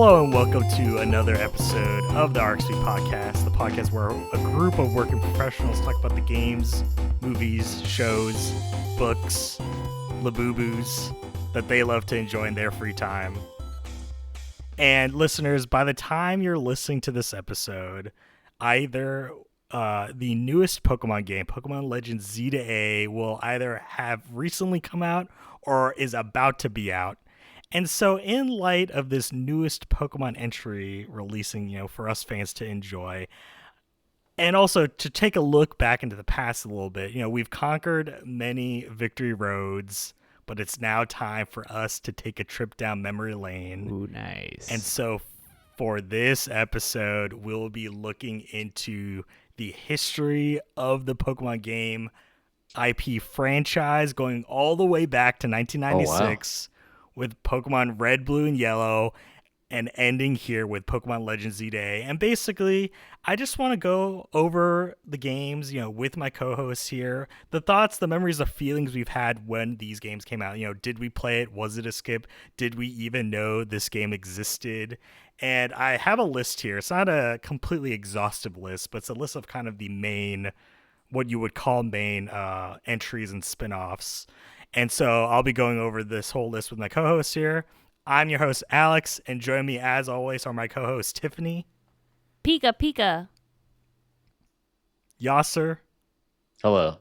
Hello and welcome to another episode of the RXP podcast, the podcast where a group of working professionals talk about the games, movies, shows, books, laboobos that they love to enjoy in their free time. And listeners, by the time you're listening to this episode, either the newest Pokemon game, Pokémon Legends Z-A, will either have recently come out or is about to be out. And so in light of this newest Pokemon entry releasing, for us fans to enjoy, and also to take a look back into the past a little bit, we've conquered many victory roads, but it's now time for us to take a trip down memory lane. Ooh, nice. And so for this episode, we'll be looking into the history of the Pokemon game IP franchise going all the way back to 1996. Oh, wow. With Pokemon Red, Blue, and Yellow, and ending here with Pokemon Legends Z-A. And basically, I just want to go over the games, with my co-hosts here. The thoughts, the memories, the feelings we've had when these games came out. Did we play it? Was it a skip? Did we even know this game existed? And I have a list here. It's not a completely exhaustive list, but it's a list of kind of the main, what you would call main entries and spin-offs. And so I'll be going over this whole list with my co-hosts here. I'm your host, Alex, and join me as always are my co-hosts, Tiffany. Pika Pika. Yasser. Hello.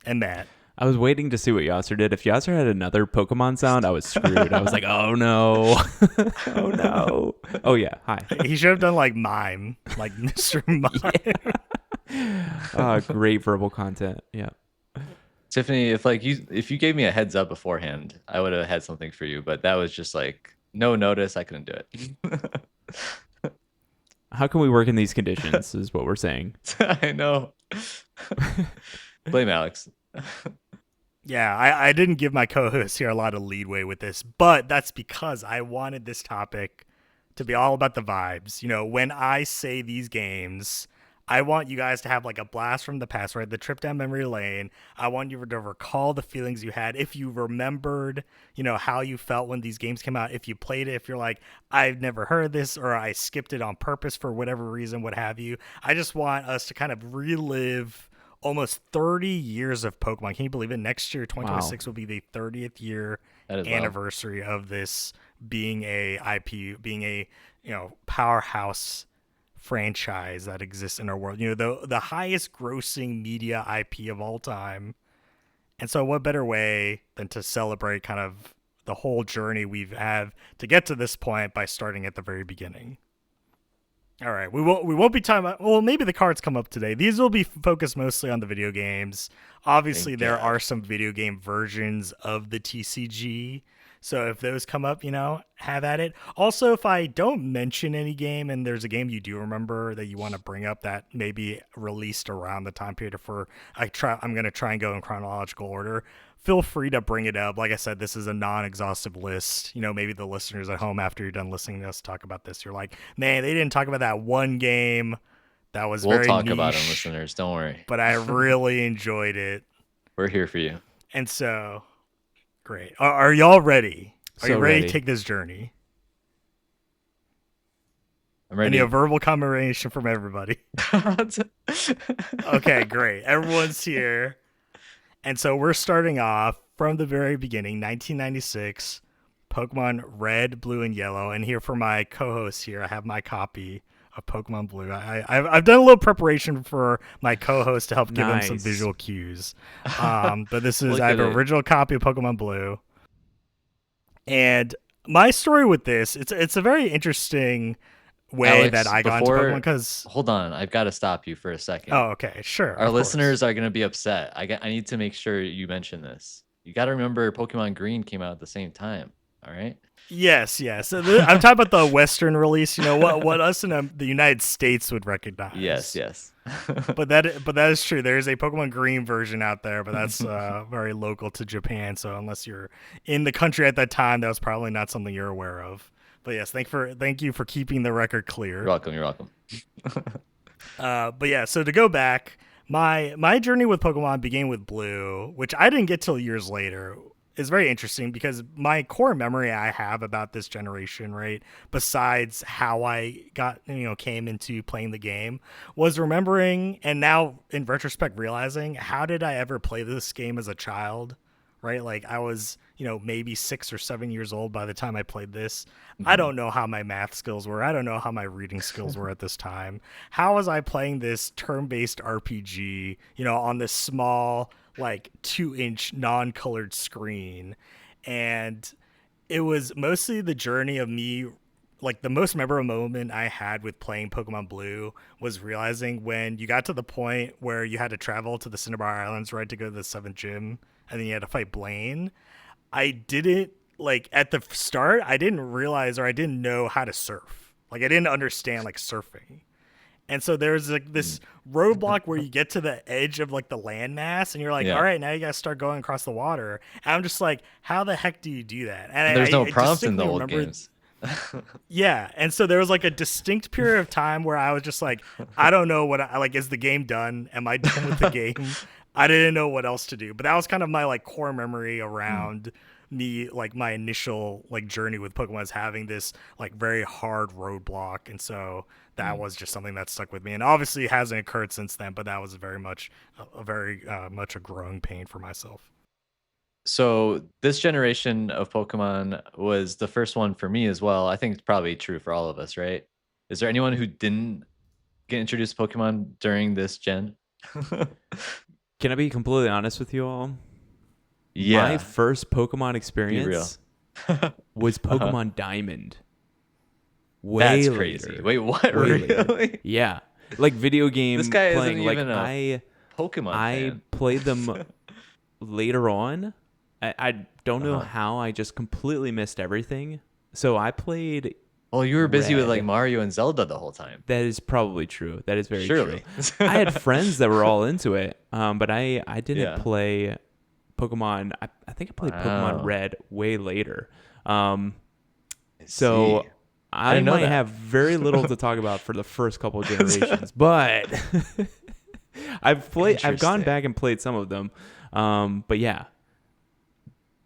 And Matt. I was waiting to see what Yasser did. If Yasser had another Pokemon sound, I was screwed. I was like, oh no. Oh no. Oh yeah, hi. He should have done like mime, like Mr. Mime. Yeah. Great verbal content. Yeah. Tiffany, if you gave me a heads up beforehand, I would have had something for you, but that was just like no notice. I couldn't do it. How can we work in these conditions is what we're saying. I know. Blame Alex. Yeah, I didn't give my co-hosts here a lot of leadway with this, but that's because I wanted this topic to be all about the vibes. When I say these games, I want you guys to have like a blast from the past, right? The trip down memory lane. I want you to recall the feelings you had. If you remembered, how you felt when these games came out. If you played it, if you're like, I've never heard this or I skipped it on purpose for whatever reason, what have you. I just want us to kind of relive almost 30 years of Pokemon. Can you believe it? Next year, 2026 will be the 30th year anniversary of this being a IP, being a, powerhouse franchise that exists in our world, the highest grossing media IP of all time. And so what better way than to celebrate kind of the whole journey we've had to get to this point by starting at the very beginning. All right, we won't be talking about, well, maybe the cards come up today. These will be focused mostly on the video games. Obviously, there are some video game versions of the TCG. So if those come up, have at it. Also, if I don't mention any game and there's a game you do remember that you want to bring up that may be released around the time period I'm going to try and go in chronological order, feel free to bring it up. Like I said, this is a non-exhaustive list. Maybe the listeners at home, after you're done listening to us talk about this, you're like, man, they didn't talk about that one game that was very niche. We'll talk about them, listeners. Don't worry. But I really enjoyed it. We're here for you. And so... Great. Are y'all ready? Are you ready ready to take this journey? I'm ready. I need a verbal confirmation from everybody. Okay, great. Everyone's here. And so we're starting off from the very beginning, 1996, Pokemon Red, Blue, and Yellow. And here for my co-hosts here, I have my copy of Pokemon Blue. I've done a little preparation for my co-host to help give him some visual cues. But this is, I have an original copy of Pokemon Blue. And my story with this, it's a very interesting way Alex, that I got into Pokemon because... Hold on, I've got to stop you for a second. Oh, okay, sure. Our listeners are going to be upset. I need to make sure you mention this. You got to remember Pokemon Green came out at the same time, all right? Yes. I'm talking about the Western release. What us in the United States would recognize. Yes. but that is true. There is a Pokemon Green version out there, but that's very local to Japan. So unless you're in the country at that time, that was probably not something you're aware of. But yes, thank you for keeping the record clear. You're welcome. But yeah, so to go back, my journey with Pokemon began with Blue, which I didn't get till years later. is very interesting because my core memory I have about this generation, right, besides how I got, came into playing the game, was remembering and now in retrospect realizing how did I ever play this game as a child, right? Like I was, maybe 6 or 7 years old by the time I played this. I Mhm. don't know how my math skills were. I don't know how my reading skills were at this time. How was I playing this turn-based RPG, on this small, like 2-inch non-colored screen? And it was mostly the journey of me. Like the most memorable moment I had with playing Pokemon Blue was realizing when you got to the point where you had to travel to the Cinnabar Islands, right, to go to the seventh gym, and then you had to fight Blaine. I didn't like at the start. I didn't realize or I didn't know how to surf. Like I didn't understand like surfing. And so there's like this roadblock where you get to the edge of like the landmass and you're like, all Yeah. right, now you gotta start going across the water. And I'm just like, how the heck do you do that? And And there's no I prompt in the distinctly old remember, games. yeah. And so there was like a distinct period of time where I was just like, I don't know what I like. Is the game done? Am I done with the game? I didn't know what else to do. But that was kind of my like core memory Mm. around me, like my initial like journey with Pokemon is having this like very hard roadblock. And so that Mm. was just something that stuck with me. And obviously it hasn't occurred since then, but that was very much a very much a growing pain for myself. So this generation of Pokemon was the first one for me as well. I think it's probably true for all of us, right? Is there anyone who didn't get introduced to Pokemon during this gen? Can I be completely honest with you all? My Yeah, first Pokemon be real. experience was Uh-huh. Pokemon Diamond. That's Way crazy. later. Wait, what? Way later. Really? Yeah. Like video This game guy isn't playing. Like even a Pokemon I fan. played them later on. I don't know Uh-huh. how I just completely missed everything. So I played Well, you were busy with like Red. Mario and Zelda the whole time. That is probably true. That is very true. Surely. I had friends that were all into it, but I didn't Yeah. play Pokemon. I think I played Pokemon Wow. Red way later. Um, I see. so I I didn't know might that. have very little to talk about for the first couple of generations, but I've gone Interesting. back and played some of them. But yeah,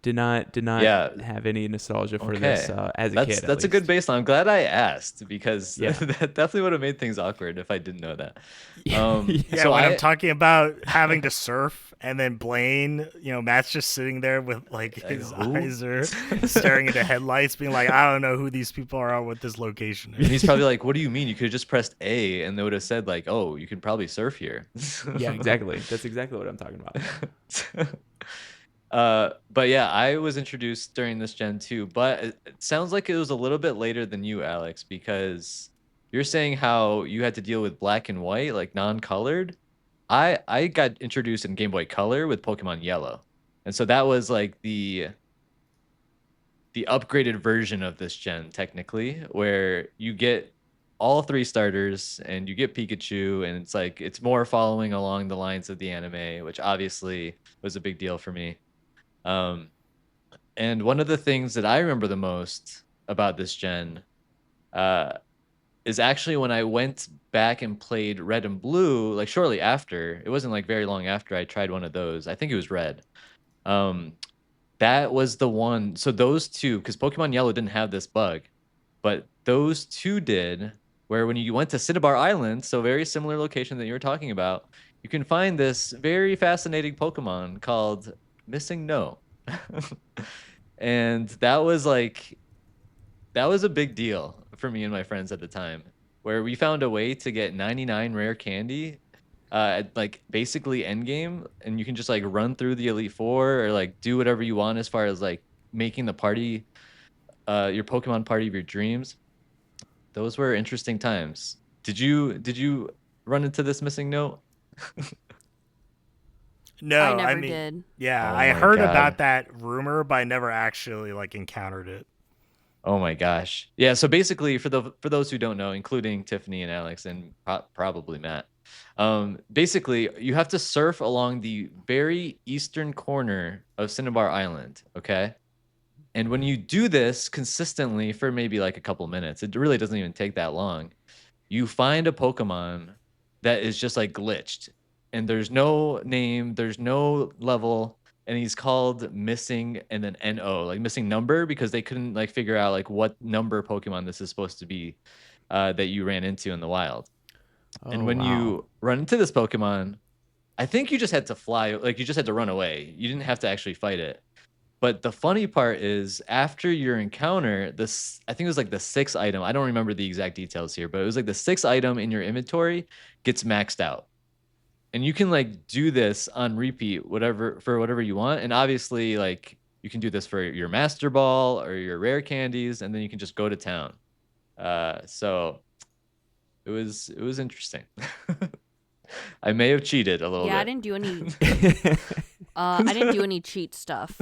did not Yeah. have any nostalgia for this Okay. as a That's kid, at that's a good least. baseline. I'm glad I asked because Yeah. that definitely would have made things awkward if I didn't know that. Yeah. Yeah, So when I'm I talking about having to surf and then Blaine, Matt's just sitting there with like his who? eyes are staring into headlights, being like, I don't know who these people are or what this location And he's is. probably like, "What do you mean? You could have just pressed A and they would have said like, "Oh, you can probably surf here." Yeah, exactly. That's exactly what I'm talking about. But yeah, I was introduced during this gen too, but it sounds like it was a little bit later than you, Alex, because you're saying how you had to deal with black and white, like non-colored. I got introduced in Game Boy Color with Pokemon Yellow. And so that was like the upgraded version of this gen technically, where you get all three starters and you get Pikachu, and it's like it's more following along the lines of the anime, which obviously was a big deal for me. Um, and one of the things that I remember the most about this gen uh, is actually when I went back and played Red and Blue, like shortly after. It wasn't like very long after I tried one of those. I think it was Red. Um, that was the one. So those two, because Pokemon Yellow didn't have this bug, but those two did. Where when you went to Cinnabar Island, so very similar location that you were talking about, you can find this very fascinating Pokemon called Missing No. And that was a big deal for me and my friends at the time, where we found a way to get 99 rare candy at like basically endgame, and you can just like run through the Elite Four or like do whatever you want as far as like making the party, your Pokemon party of your dreams. Those were interesting times. Did you run into this missing note? I No, I never mean, did. yeah, Oh I my heard about god. that rumor, but I never actually like encountered it. Oh my gosh. Yeah, so basically for those who don't know, including Tiffany and Alex and probably Matt, basically you have to surf along the very eastern corner of Cinnabar Island, okay? And when you do this consistently for maybe like a couple minutes, it really doesn't even take that long. You find a Pokemon that is just like glitched, and there's no name, there's no level. and he's called missing and then NO, like missing number, because they couldn't like figure out like what number Pokemon this is supposed to be that you ran into in the wild. And Oh, when wow. you run into this Pokemon, I think you just had to fly, like you just had to run away. You didn't have to actually fight it. But the funny part is after your encounter, this I think it was like the 6th item. I don't remember the exact details here, but it was like the 6th item in your inventory gets maxed out. And you can like do this on repeat whatever you want. And obviously like you can do this for your Master Ball or your rare candies, and then you can just go to town. So it was interesting. I may have cheated a little Yeah, bit. I didn't do any. I didn't do any cheat stuff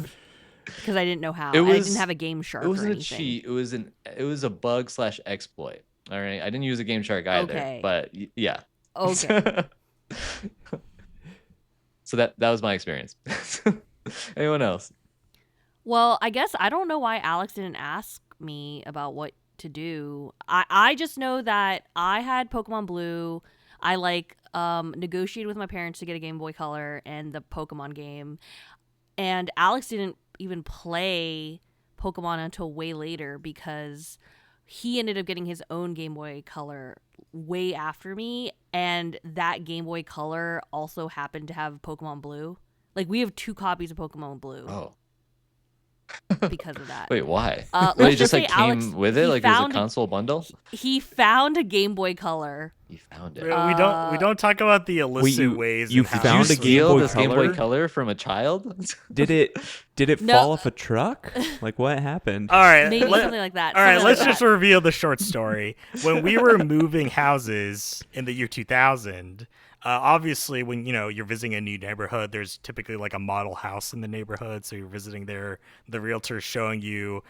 because I didn't know how. I didn't have a game shark. It wasn't or a anything. cheat. It was a bug / exploit. All right. I didn't use a game shark either. Okay. But yeah. Okay. So that was my experience. Anyone else? Well, I guess I don't know why Alex didn't ask me about what to do. I just know that I had Pokemon Blue. I like negotiated with my parents to get a Game Boy Color and the Pokemon game. And Alex didn't even play Pokemon until way later because he ended up getting his own Game Boy Color way after me, and that Game Boy Color also happened to have Pokemon Blue. Like, we have 2 copies of Pokemon Blue Oh. because of that. Wait, why? Let's Wait, it just say like came Alex, with it? he Like it was a found- console bundle? He found a Game Boy Color. You found We it. don't talk about the illicit you- ways. you and how found Did a you Game steal Boy this Game Boy Color? Color from a child? Did it No. fall off a truck? Like, what happened? All right, Maybe something like that. All right, Something let's like just that. reveal the short story. When we were moving houses in the year 2000, obviously when you're visiting a new neighborhood, there's typically like a model house in the neighborhood. So you're visiting there, the realtor's showing you,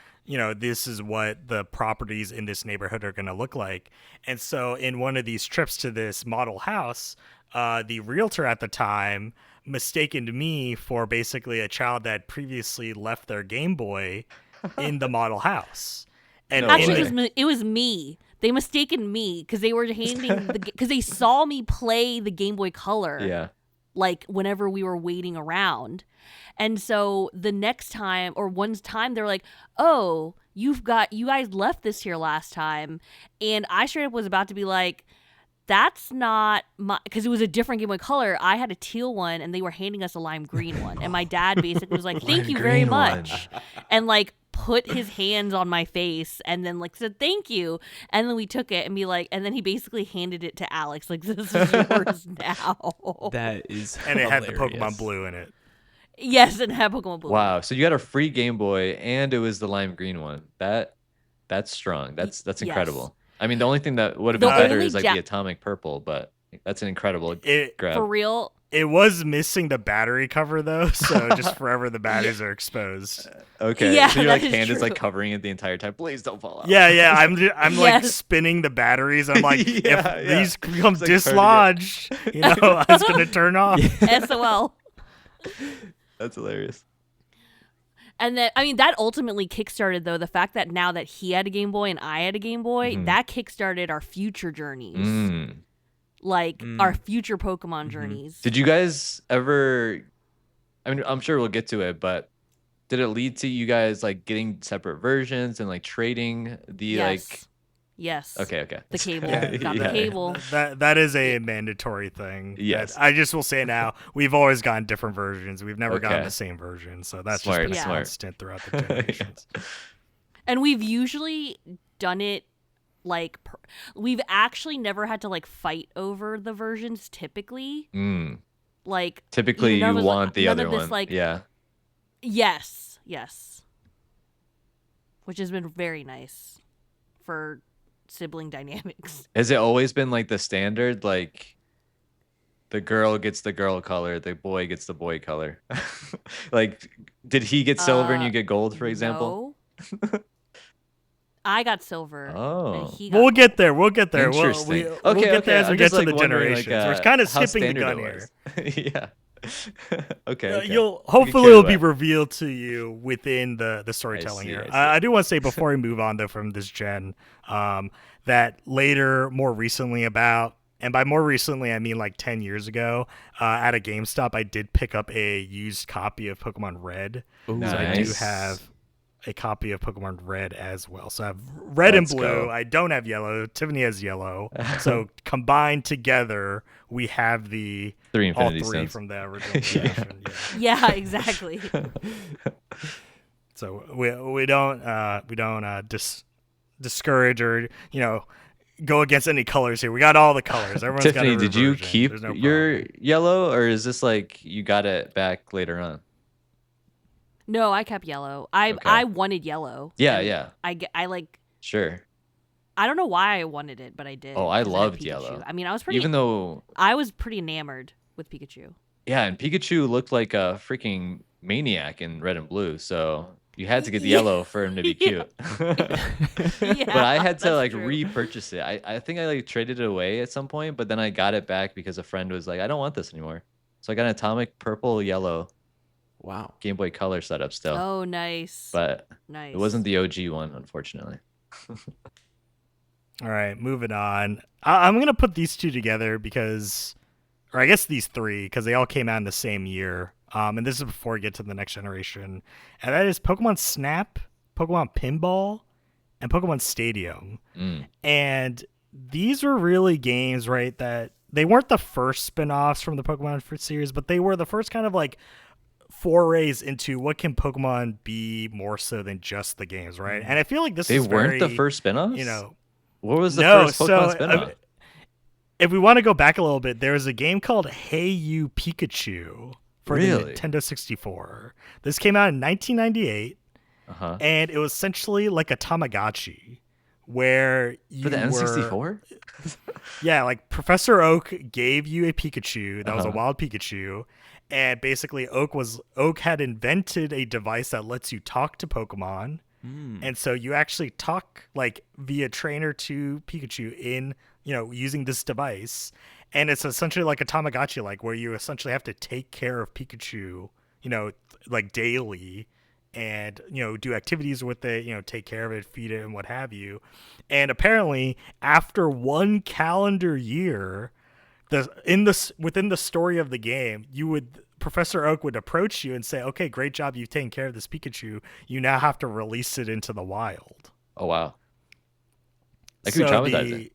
this is what the properties in this neighborhood are going to look like. And so in one of these trips to this model house, the realtor at the time mistaken me for basically a child that had previously left their Game Boy in the model house. And No in way. Actually, it was me. They mistaken me because they were handing because they saw me play the Game Boy Color. Yeah. Like whenever we were waiting around. And so the next time or one time they're like, "Oh, you guys left this here last time." And I straight up was about to be like, "That's not my," because it was a different Game Boy Color. I had a teal one and they were handing us a lime green one. And my dad basically was like, "Thank you very green one. much." And like put his hands on my face and then like said thank you, and then we took it and be like, and then he basically handed it to Alex like, "This is yours now." That is and it had the hilarious. Pokemon Blue in it. Yes, and have Pokemon Blue. Wow. So you got a free Game Boy and it was the lime green one. That's strong. That's Yes. incredible. I mean, the only thing that would have The been better only is like ja- the atomic purple, but that's an incredible It grab. For real. it was missing the battery cover though, so just forever the batteries are exposed. Okay. Yeah, so your like that is hand is like true. covering it the entire time. Please don't fall out. Yeah. I'm like Yes. spinning the batteries. I'm like, Yeah, if yeah. these become It's like turning it. dislodged, it's gonna turn off. SOL. That's hilarious. And then, I mean, that ultimately kickstarted, though, the fact that now that he had a Game Boy and I had a Game Boy, Mhm. that kickstarted our future journeys. Mm. Like, our future Pokemon journeys. Did you guys ever? I mean, I'm sure we'll get to it, but did it lead to you guys like getting separate versions and like trading the Yes. Yes. Okay. The cable. Yeah, Got the yeah. cable. That is a mandatory thing. Yes. I just will say now, we've always gotten different versions. We've never gotten Okay. the same version, so that's Smart, just been a smart. constant throughout the generations. And we've usually done it like, we've actually never had to like fight over the versions typically. Mm. Like, Typically, none you of us- want the none other of this, one. like- Yeah. yes. Which has been very nice for sibling dynamics. Has it always been like the standard? Like the girl gets the girl color, the boy gets the boy color. Like, did he get silver and you get gold, for example? No. I got silver. Oh. And he got We'll get there. We'll get there. Interesting. We'll get there as we I'm get just, to like, the wondering, generations. like, We're kind of how skipping the standard gun it here. was. Yeah. Okay. You'll We hopefully get it'll carried be away. revealed to you within the storytelling see, here. I see. I do want to say before we move on though from this gen, that later, more recently, about And by more recently, I mean like 10 years ago, at a GameStop, I did pick up a used copy of Pokemon Red. Ooh, So I do Nice. have a copy of Pokemon Red as well. So I have red and Let's blue. go. I don't have yellow. Tiffany has yellow. So combined together, we have the Three all Infinity three Stones. from the original edition. Yeah. Yeah, exactly. So we don't discourage or go against any colors here. We got all the colors. Everyone's got Tiffany, a did you reversion. keep There's no your problem. yellow, or is this like you got it back later on? No, I kept yellow. Okay. I wanted yellow. Yeah, and yeah, I like. sure. I don't know why I wanted it, but I did. Oh, I 'cause had loved Pikachu. yellow. I mean, I was pretty. Even though, I was pretty enamored with Pikachu. yeah, and Pikachu looked like a freaking maniac in red and blue, so you had to get the yellow for him to be Yeah. cute. Yeah, But I had to that's like true. repurchase it. I think I like traded it away at some point, but then I got it back because a friend was like, I don't want this anymore. So I got an atomic purple yellow Wow. Game Boy Color setup still. Oh, nice. But nice. it wasn't the OG one, unfortunately. All right, moving on. I'm gonna put these two together because, or I guess these three, because they all came out in the same year. And this is before we get to the next generation, and that is Pokemon Snap, Pokemon Pinball, and Pokemon Stadium. Mm. And these were really games, right, that they weren't the first spin-offs from the Pokemon series, but they were the first kind of like forays into what can Pokemon be more so than just the games, right? And I feel like this They is weren't the very, first spin-offs? What was the no, first Pokemon spin-off? if we want to go back a little bit, there was a game called Hey You Pikachu for Really? the Nintendo 64. This came out in 1998, Uh-huh. and it was essentially like a Tamagotchi, where you For the were, N64? yeah, like Professor Oak gave you a Pikachu that was a Uh-huh. wild Pikachu, and basically Oak had invented a device that lets you talk to Pokemon. And so you actually talk like via trainer to Pikachu in, using this device. And it's essentially like a Tamagotchi, like where you essentially have to take care of Pikachu, like daily and, do activities with it, take care of it, feed it and what have you. And apparently after one calendar year, within the story of the game, Professor Oak would approach you and say, "Okay, great job, you've taken care of this Pikachu. You now have to release it into the wild." Oh, wow. That could be traumatizing.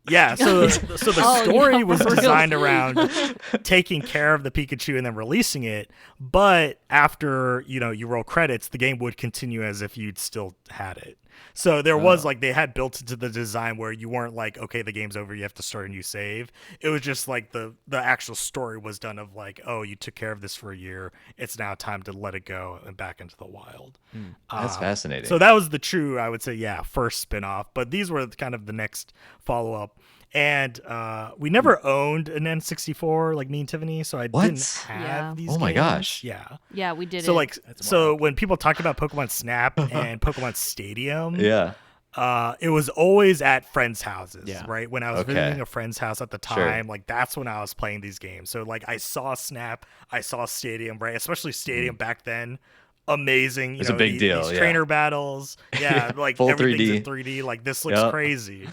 Yeah, so the Oh, story yeah, was for real. designed around taking care of the Pikachu and then releasing it. But after you roll credits, the game would continue as if you'd still had it. So there was like they had built into the design where you weren't like, okay, the game's over, you have to start a new save. It was just like the actual story was done of like, oh, you took care of this for a year. It's now time to let it go and back into the wild. That's fascinating. So that was the true, I would say, first spinoff. But these were kind of the next follow up. And we never owned an N64 like me and Tiffany, so I didn't have Yeah. these. Oh my games. gosh. Yeah. Yeah, we did So it. like, so when people talk about Pokemon Snap and Pokemon Stadium, yeah. it was always at friends' houses, Yeah. right? When I was Okay. visiting a friend's house at the Sure. time, like that's when I was playing these games. So like I saw Snap, I saw Stadium, right? Especially Stadium back then. Amazing. It's a big deal, These yeah. trainer battles. Yeah, like Full everything's 3D. in 3D. Like this looks Yep. crazy.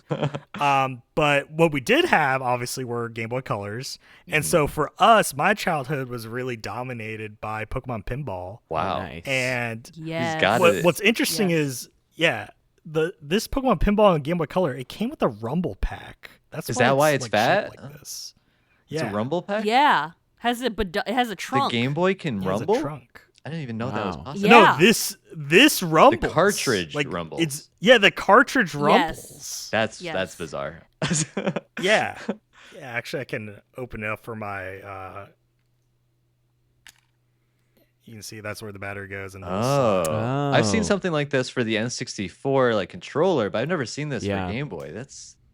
But what we did have, obviously, were Game Boy Colors. And so for us, my childhood was really dominated by Pokemon Pinball. Wow. Nice. And yes. got it. what's interesting Yes. is, this Pokemon Pinball and Game Boy Color, it came with a rumble pack. Is that why it's like, fat? shaped like this. It's Yeah, a rumble pack? Yeah. It has a The trunk. Game Boy can it has a rumble? trunk. I didn't even know that was Wow. possible. Yeah. No, this rumbles. cartridge like, rumbles. It's the cartridge rumbles. Yes. That's Yes. bizarre. Yeah. Yeah, actually I can open it up for my you can see that's where the battery goes in this. Oh. I've seen Oh. something like this for the N64 like controller, but I've never seen this Yeah. for Game Boy.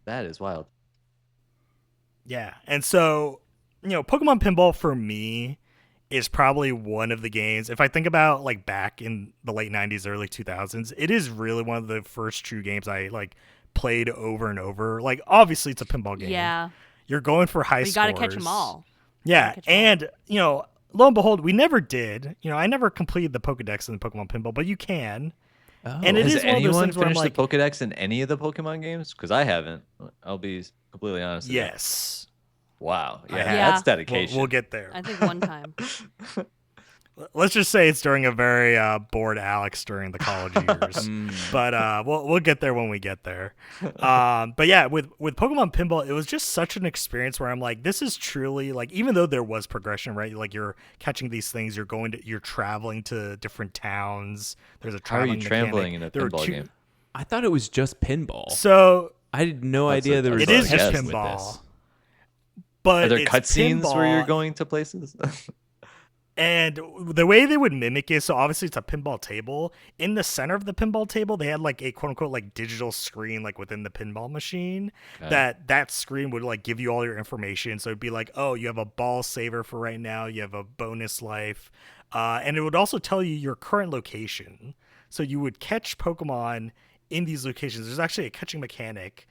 That is wild. Yeah. And so, Pokemon Pinball for me is probably one of the games. If I think about like back in the late 90s, early 2000s, it is really one of the first true games I like played over and over. Like obviously it's a pinball game. Yeah. You're going for high But you scores. got to catch them all. Yeah, catch 'em all. and lo and behold, we never did. I never completed the Pokedex in the Pokemon Pinball, but you can. Oh, And it Has is one of those anyone things where I'm finished like, the Pokédex in any of the Pokemon games? Because I haven't. I'll be completely honest with you. yes, Wow. I Yeah, have. Yeah. that's dedication. We'll get there. I think one time. Let's just say it's during a very bored Alex during the college years. But we'll get there when we get there. But yeah, with Pokemon Pinball, it was just such an experience where I'm like, this is truly like, even though there was progression, right? Like you're catching these things, you're traveling to different towns. There's a How are you traveling traveling mechanic. in a There were pinball two- game? I thought it was just pinball. So, I had no That's idea a- there was It is a just connection with pinball. this. but Are there it's cutscenes where you're pinball, going to places? And the way they would mimic it, so obviously it's a pinball table. In the center of the pinball table, they had like a quote unquote like digital screen like within the pinball machine. Okay. That screen would like give you all your information. So it'd be like, oh, you have a ball saver for right now. You have a bonus life, and it would also tell you your current location. So you would catch Pokemon in these locations. There's actually a catching mechanic,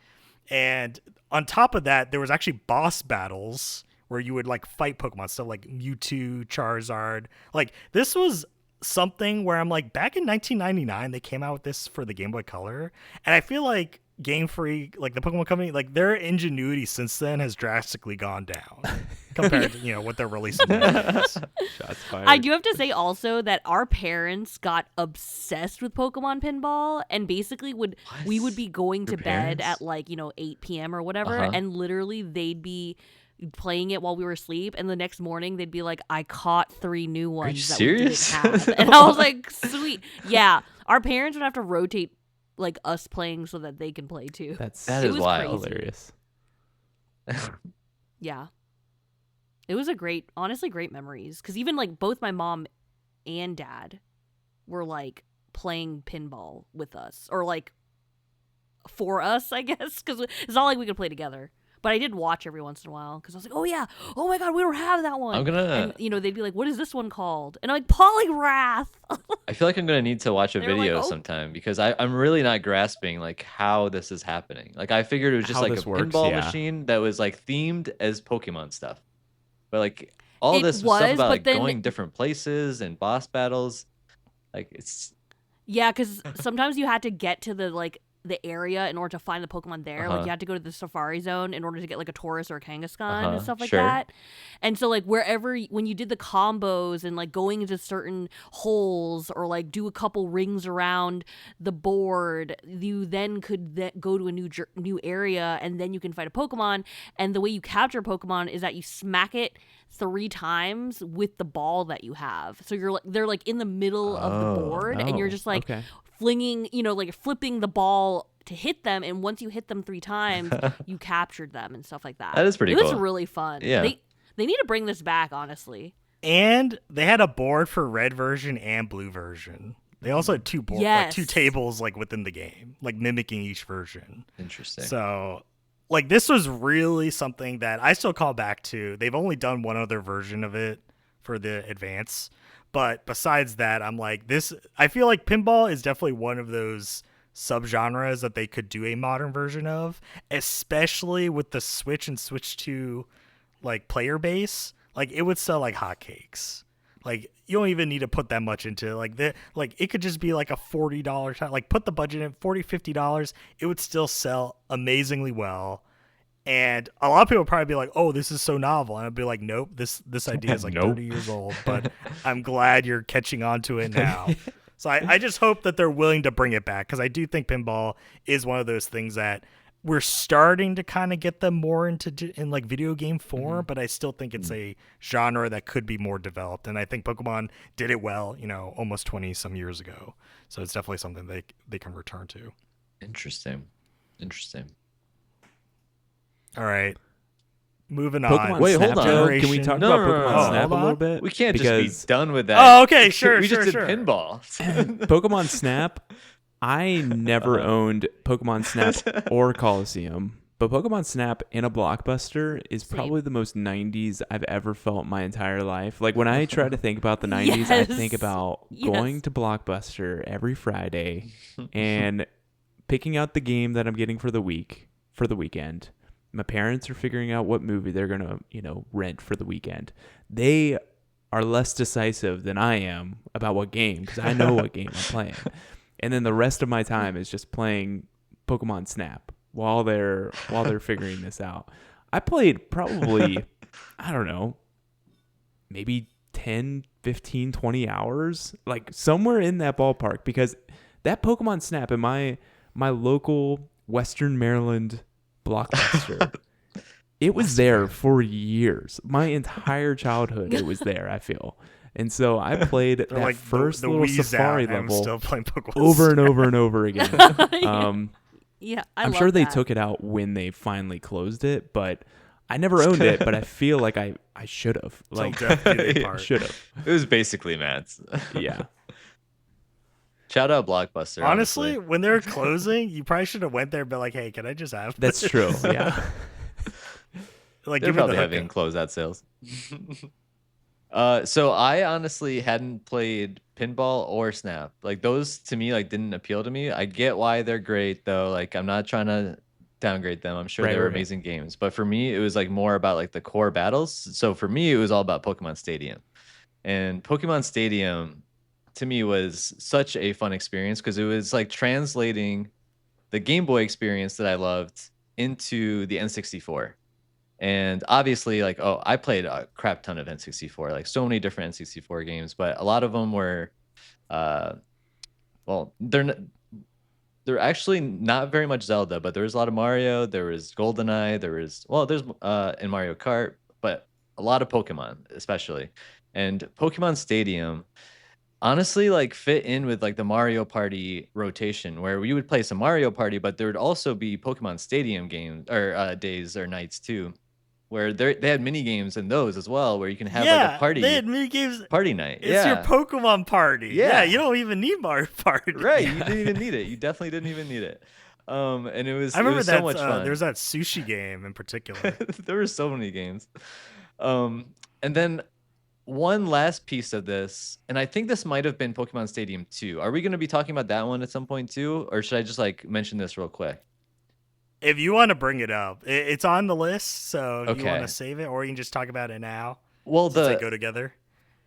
and on top of that, there was actually boss battles where you would like fight Pokemon, stuff like Mewtwo, Charizard. Like this was something where I'm like, back in 1999, they came out with this for the Game Boy Color, and I feel like Game Freak, like the Pokemon Company, like their ingenuity since then has drastically gone down compared to what they're releasing nowadays. Shots fired. I do have to say also that our parents got obsessed with Pokemon Pinball, and basically we would be going to Your bed parents? at like 8 p.m. or whatever, Uh-huh. and literally they'd be playing it while we were asleep, and the next morning they'd be like, I caught 3 new ones that serious? we didn't have. And I was like, sweet. Yeah, our parents would have to rotate like us playing so that they can play too. That It is was wild. crazy. hilarious. Yeah, it was honestly great memories, because even like both my mom and dad were like playing pinball with us, or like for us, I guess, because it's not like we could play together. But I did watch every once in a while, because I was like, oh yeah, oh my god, we don't have that one. I'm gonna. And they'd be like, what is this one called? And I'm like, Polygraph. I feel like I'm gonna need to watch a They were like, video "Oh." sometime, because I'm really not grasping like how this is happening. Like I figured it was just How like a this works, pinball yeah. machine that was like themed as Pokemon stuff, but like all It this was, stuff about but like then- going different places and boss battles, like it's Yeah, because sometimes you had to get to the area in order to find the Pokemon there. Like Uh-huh. you had to go to the Safari Zone in order to get like a Taurus or a Kangaskhan and stuff like sure. that. And so like when you did the combos and like going into certain holes or like do a couple rings around the board, you then could go to a new area, and then you can fight a Pokemon. And the way you capture a Pokemon is that you smack it 3 times with the ball that you have. So they're like in the middle of the board, and you're just like okay. flinging, like flipping the ball to hit them, and once you hit them 3 times, you captured them and stuff like that. That is pretty It was cool. really fun. Yeah. They need to bring this back, honestly. And they had a board for red version and blue version. They also had 2 boards, like 2 Yes. tables like within the game, like mimicking each version. interesting. So, like, this was really something that I still call back to. They've only done one other version of it for the advance. But besides that, I'm like, I feel like pinball is definitely one of those subgenres that they could do a modern version of, especially with the Switch and Switch 2, like, player base. Like, it would sell like hotcakes. Like, you don't even need to put that much into it. Like it could just be like a $40 title. Like, put the budget in $40, $50, it would still sell amazingly well. And a lot of people would probably be like, oh, this is so novel. And I'd be like, nope, this idea is like Nope. 30 years old, but I'm glad you're catching on to it now. So I just hope that they're willing to bring it back, because I do think pinball is one of those things that we're starting to kind of get them more in like video game form, but I still think it's a genre that could be more developed. And I think Pokemon did it well, almost 20 some years ago. So it's definitely something they can return to. Interesting. All right. Moving on. Pokemon Wait, Snap, hold on. Joe, can we talk No, about no, no, Pokemon no. Snap Hold a little on. bit? We can't Because just be done with that. Oh, okay, sure, we sure, just sure. did pinball. Pokemon Snap, I never owned Pokemon Snap or Coliseum, but Pokemon Snap in a Blockbuster is Same. probably the most 90s I've ever felt my entire life. Like, when I try to think about the 90s, I think Yes. about Yes. going to Blockbuster every Friday and picking out the game that I'm getting for the weekend. My parents are figuring out what movie they're going to, rent for the weekend. They are less decisive than I am about what game, because I know what game I'm playing. and then the rest of my time is just playing Pokemon Snap while they're figuring this out. I played probably, I don't know, maybe 10, 15, 20 hours, like somewhere in that ballpark, because that Pokemon Snap in my local Western Maryland Blockbuster, it was there for years. My entire childhood, it was there, I feel. And so I played that like first the little Wii's safari out, and I'm level still playing Pokemon over and Snap. over and over again. Yeah, I'm love sure they that. took it out when they finally closed it, but I never owned it, but I feel like I should have. Like, Definitely part. should have. It was basically Matt's. Yeah. Shout out Blockbuster. Honestly, when they're closing, you probably should have went there and been like, "Hey, can I just have That's this?" true. Yeah. Like, they're give me probably the having hookup. closeout sales. So I honestly hadn't played pinball or Snap. Like those to me like didn't appeal to me. I get why they're great though. Like I'm not trying to downgrade them. I'm sure Right, they were right. amazing games. But for me, it was like more about like the core battles. So for me, it was all about Pokemon Stadium. And Pokemon Stadium to me was such a fun experience because it was like translating the Game Boy experience that I loved into the N64. And obviously, like, I played a crap ton of N64, like so many different N64 games, but a lot of them were, well, they're actually not very much Zelda, but there was a lot of Mario. There was GoldenEye. There's in Mario Kart, but a lot of Pokemon, especially. And Pokemon Stadium honestly like fit in with like the Mario Party rotation where we would play some Mario Party, but there would also be Pokemon Stadium games or days or nights too, where they had mini games in those as well, where you can have like a They had mini games. party night. It's your Yeah, Pokemon party. Yeah. You don't even need Mario Party. right. You didn't even need it. You definitely didn't even need it. And I remember it was that so much fun. there was that sushi game in particular. There were so many games. And then one last piece of this, and I think this might have been Pokemon Stadium 2. Are we going to be talking about that one at some point too? Or should I just like mention this real quick? If you want to bring it up, it's on the list. So if you want Okay. to save it, or you can just talk about it now. Well, Since they go together.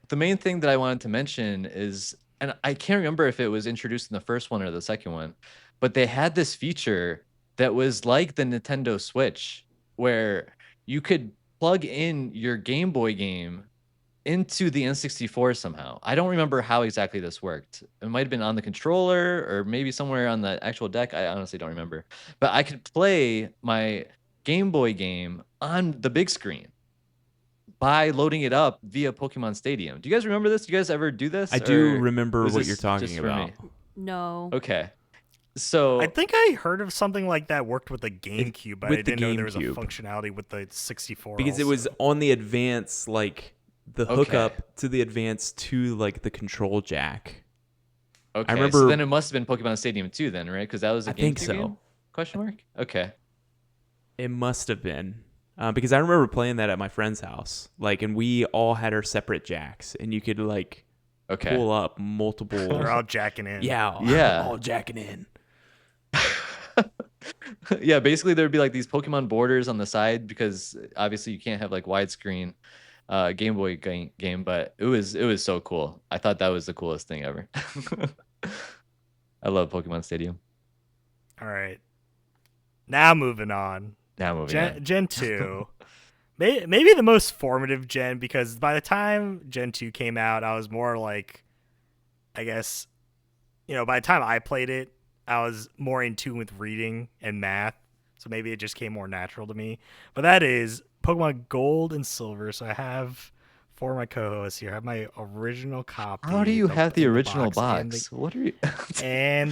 the main thing that I wanted to mention is, and I can't remember if it was introduced in the first one or the second one, but they had this feature that was like the Nintendo Switch where you could plug in your Game Boy game into the N64 somehow. I don't remember how exactly this worked. It might have been on the controller or maybe somewhere on the actual deck. I honestly don't remember. But I could play my Game Boy game on the big screen by loading it up via Pokemon Stadium. Do you guys remember this? Do you guys ever do this? I do Or remember was what this you're talking just for about. me? No. Okay. So I think I heard of something like that worked with the GameCube, but I with the didn't know there was a GameCube. functionality with the 64. Because it also. was on the advance, like the Okay. hookup to the advance to like the control jack. okay. remember- So then it must have been Pokemon Stadium 2 then, right? Because that was a I think GameCube so. game? Question mark? Okay. It must have been. Because I remember playing that at my friend's house. Like, and we all had our separate jacks, and you could like Okay. pull up multiple. They're all jacking in. Yeah. Yeah. All jacking in. Yeah, basically there'd be like these Pokemon borders on the side because obviously you can't have like widescreen Game Boy game, but it was so cool. I thought that was the coolest thing ever. I love Pokemon Stadium. All right. Now moving on. Now moving on. Gen 2. Maybe the most formative gen, because by the time Gen 2 came out, I was more like, I guess, by the time I played it, I was more in tune with reading and math. So maybe it just came more natural to me. But that is Pokemon Gold and Silver. So I have, for my co-hosts here, I have my original copy. How do you have the in original and box? What are you? and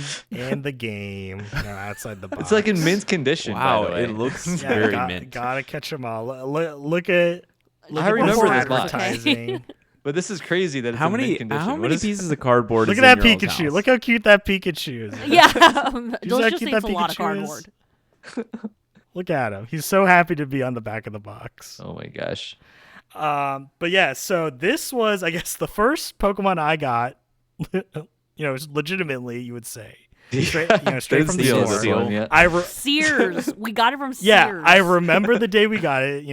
the game outside the box. It's like in mint condition. Wow, by the way. it looks Yeah, very mint. Gotta catch them all. Look at I remember this box. advertising. But this is crazy that it's How in mint many condition. how What many is- pieces of cardboard Look is at in that your old Pikachu. house? Look how cute that Pikachu is. Yeah. see Those how just cute takes that a lot of Pikachu is? cardboard. Look at him. He's so happy to be on the back of the box. Oh my gosh. But yeah, so this was, I guess, the first Pokemon I got, legitimately, you would say. straight from the Seal, store. this one, yeah. Sears. We got it from Sears. Yeah, I remember the day we got it.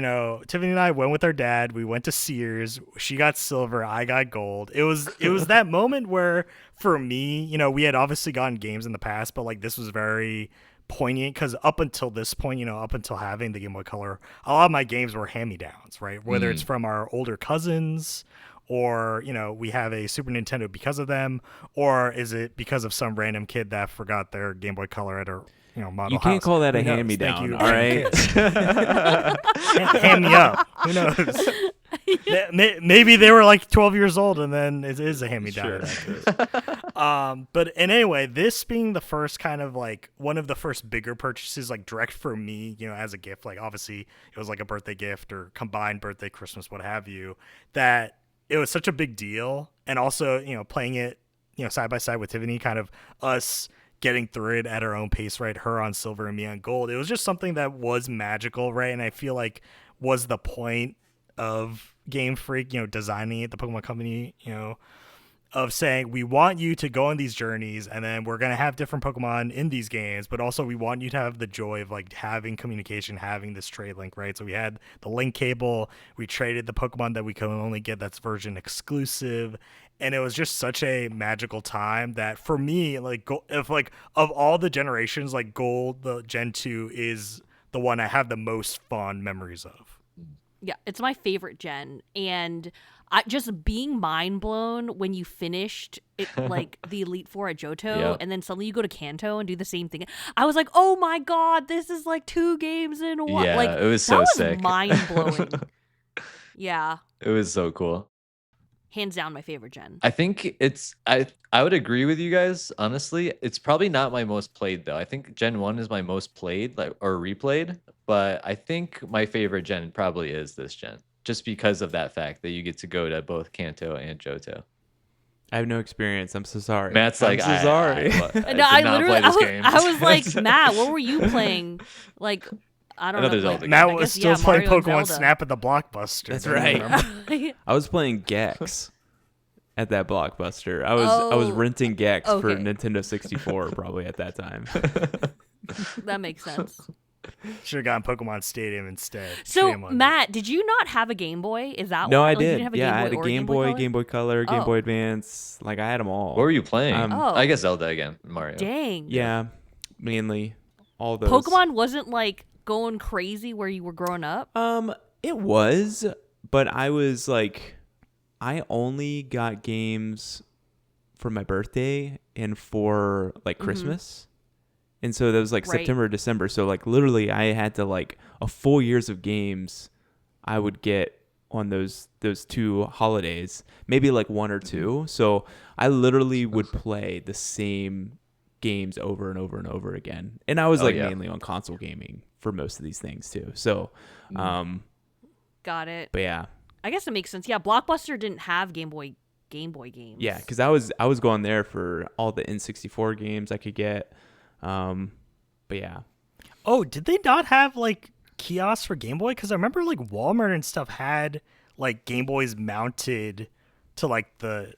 Tiffany and I went with our dad. We went to Sears. She got silver. I got gold. It was that moment where, for me, we had obviously gotten games in the past, but like this was very poignant because up until this point, up until having the Game Boy Color, a lot of my games were hand-me-downs, right? Whether it's from our older cousins, or we have a Super Nintendo because of them, or is it because of some random kid that forgot their Game Boy Color at a model You can't house? call that a Who knows? hand-me-down, Thank you. all right? Hand me up. Who knows? Maybe they were like 12 years old, and then it is a hand-me-down. Sure. But anyway, this being the first kind of like one of the first bigger purchases, like direct for me, as a gift, like obviously it was like a birthday gift or combined birthday, Christmas, what have you, that it was such a big deal. And also, playing it, side by side with Tiffany, kind of us getting through it at our own pace, right? Her on silver and me on gold. It was just something that was magical, right? And I feel like was the point of Game Freak, designing it, the Pokemon Company, of saying we want you to go on these journeys, and then we're going to have different Pokemon in these games, but also we want you to have the joy of like having communication, having this trade link, right? So we had the link cable, we traded the Pokemon that we could only get that's version exclusive, and it was just such a magical time that for me, like if like of all the generations, like Gold, the Gen 2 is the one I have the most fond memories of. Yeah, it's my favorite gen, and I just being mind blown when you finished it, like the Elite Four at Johto, Yep. and then suddenly you go to Kanto and do the same thing. I was like, oh my god, this is like 2 games in one. Yeah, like it was that so was sick. mind blowing. Yeah, It was so cool. hands down my favorite gen. I think I would agree with you guys, honestly. It's probably not my most played though. I think Gen 1 is my most played, like, or replayed, but I think my favorite gen probably is this gen. Just because of that fact that you get to go to both Kanto and Johto. I have no experience. I'm so sorry. Matt's I'm like, so sorry. I No, I did not literally, play this game. I was like, Matt, what were you playing? Like, I don't Another know. Zelda Like, game. Matt I was guess, still yeah, playing Mario and Pokemon Zelda. Snap at the Blockbuster. That's Don't you right. remember? I was playing Gex at that Blockbuster. I was Oh, renting Gex for okay. Nintendo 64 probably at that time. That makes sense. Should have gotten Pokemon Stadium instead. So, Shame on me. Matt, did you not have a Game Boy? Is that No, why? I Like, you did. didn't have a Yeah, Game I Boy had a or Game Boy, Color? Game Boy Color, Game Oh. Boy Advance. Like I had them all. What were you playing? Oh. I guess Zelda again, Mario. Dang. Yeah, mainly all those. Pokemon wasn't like going crazy where you were growing up. It was, but I was like, I only got games for my birthday and for like Christmas. And so that was like Right. September, December. So like literally I had to like a full years of games I would get on those 2 holidays, maybe like 1 or 2. So I literally would play the same games over and over and over again. And I was Oh, like yeah. mainly on console gaming for most of these things too. So Got it. but yeah. I guess it makes sense. Yeah, Blockbuster didn't have Game Boy games. Yeah, because I was going there for all the N64 games I could get. But yeah. Oh, did they not have like kiosks for Game Boy? Because I remember like Walmart and stuff had like Game Boys mounted to like the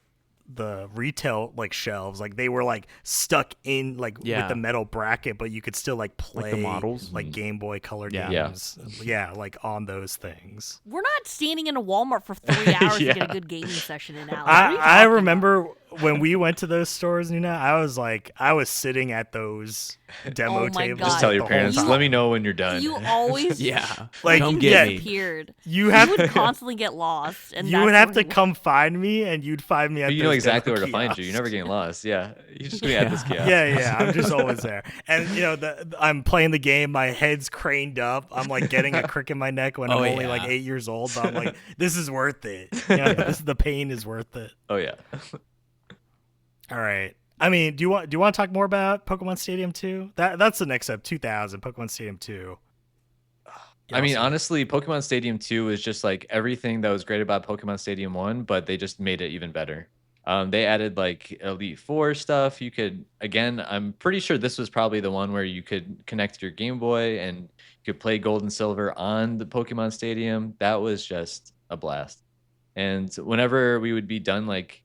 retail like shelves. Like they were like stuck in like with Yeah. the metal bracket, but you could still like play Like the models? like Game Boy Color Yeah. games. Yeah, like on those things. We're not standing in a Walmart for 3 hours to get Yeah. a good gaming session in, Alex. What are you I talking remember when we went to those stores, Nina, I was sitting at those demo Oh my tables. God. Just tell your the whole parents, time. let me know when you're about? done. You always Yeah. Like, Come yeah. get me. disappeared. You You have would constantly get lost, and you that's would have where to you- come find me, and you'd find me at But you know those exactly demo where to find you. You're never kiosks. getting lost. Yeah. You're just gonna be at this kiosk. Yeah, I'm just always there. And I'm playing the game, my head's craned up. I'm like getting a crick in my neck when I'm Oh, only yeah. like 8 years old. But I'm like, this is worth it. The pain is worth it. Oh yeah. All right. I mean, do you want to talk more about Pokemon Stadium 2? That's the next up, 2000 Pokemon Stadium 2. I mean, Awesome. honestly, Pokemon Stadium 2 is just like everything that was great about Pokemon Stadium 1, but they just made it even better. They added like Elite Four stuff. You could, again, I'm pretty sure this was probably the one where you could connect your Game Boy and you could play Gold and Silver on the Pokemon Stadium. That was just a blast. And whenever we would be done, like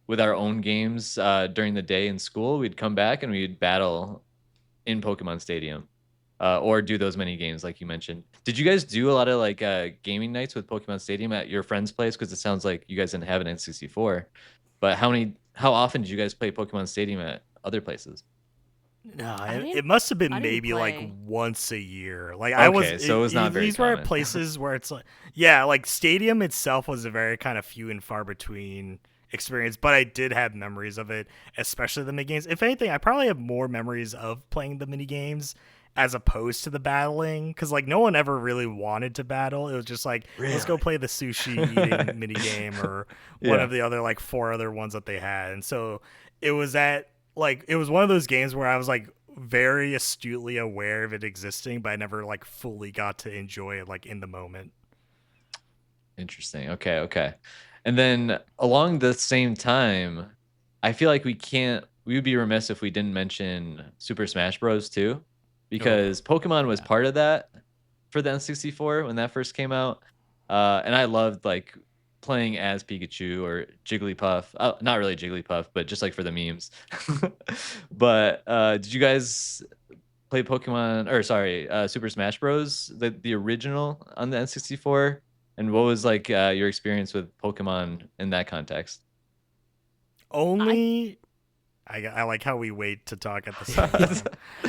with our own games during the day in school. We'd come back and we'd battle in Pokemon Stadium, or do those mini games like you mentioned. Did you guys do a lot of like gaming nights with Pokemon Stadium at your friend's place? Because it sounds like you guys didn't have an N64. But how often did you guys play Pokemon Stadium at other places? No, I it didn't. must have I been didn't maybe like play. once a year. Like I was, Okay, so it was not very these were common. places where it's like, yeah, like stadium itself was a very kind of few and far between experience, but I did have memories of it, especially the mini games. If anything, I probably have more memories of playing the mini games as opposed to the battling, because like no one ever really wanted to battle. It was just like, let's go Really? play the sushi eating mini game or one Yeah. of the other like four other ones that they had. And so it was at like it was one of those games where I was like very astutely aware of it existing, but I never like fully got to enjoy it like in the moment. Interesting. Okay, okay. And then along the same time, I feel like we would be remiss if we didn't mention Super Smash Bros. Too, Oh, because Pokemon was Yeah. part of that for the N64 when that first came out. And I loved like playing as Pikachu or Jigglypuff. Not really Jigglypuff, but just like for the memes. But did you guys play Pokemon or sorry, Super Smash Bros, the original on the N64? And what was like your experience with Pokemon in that context? I only I like how we wait to talk at the same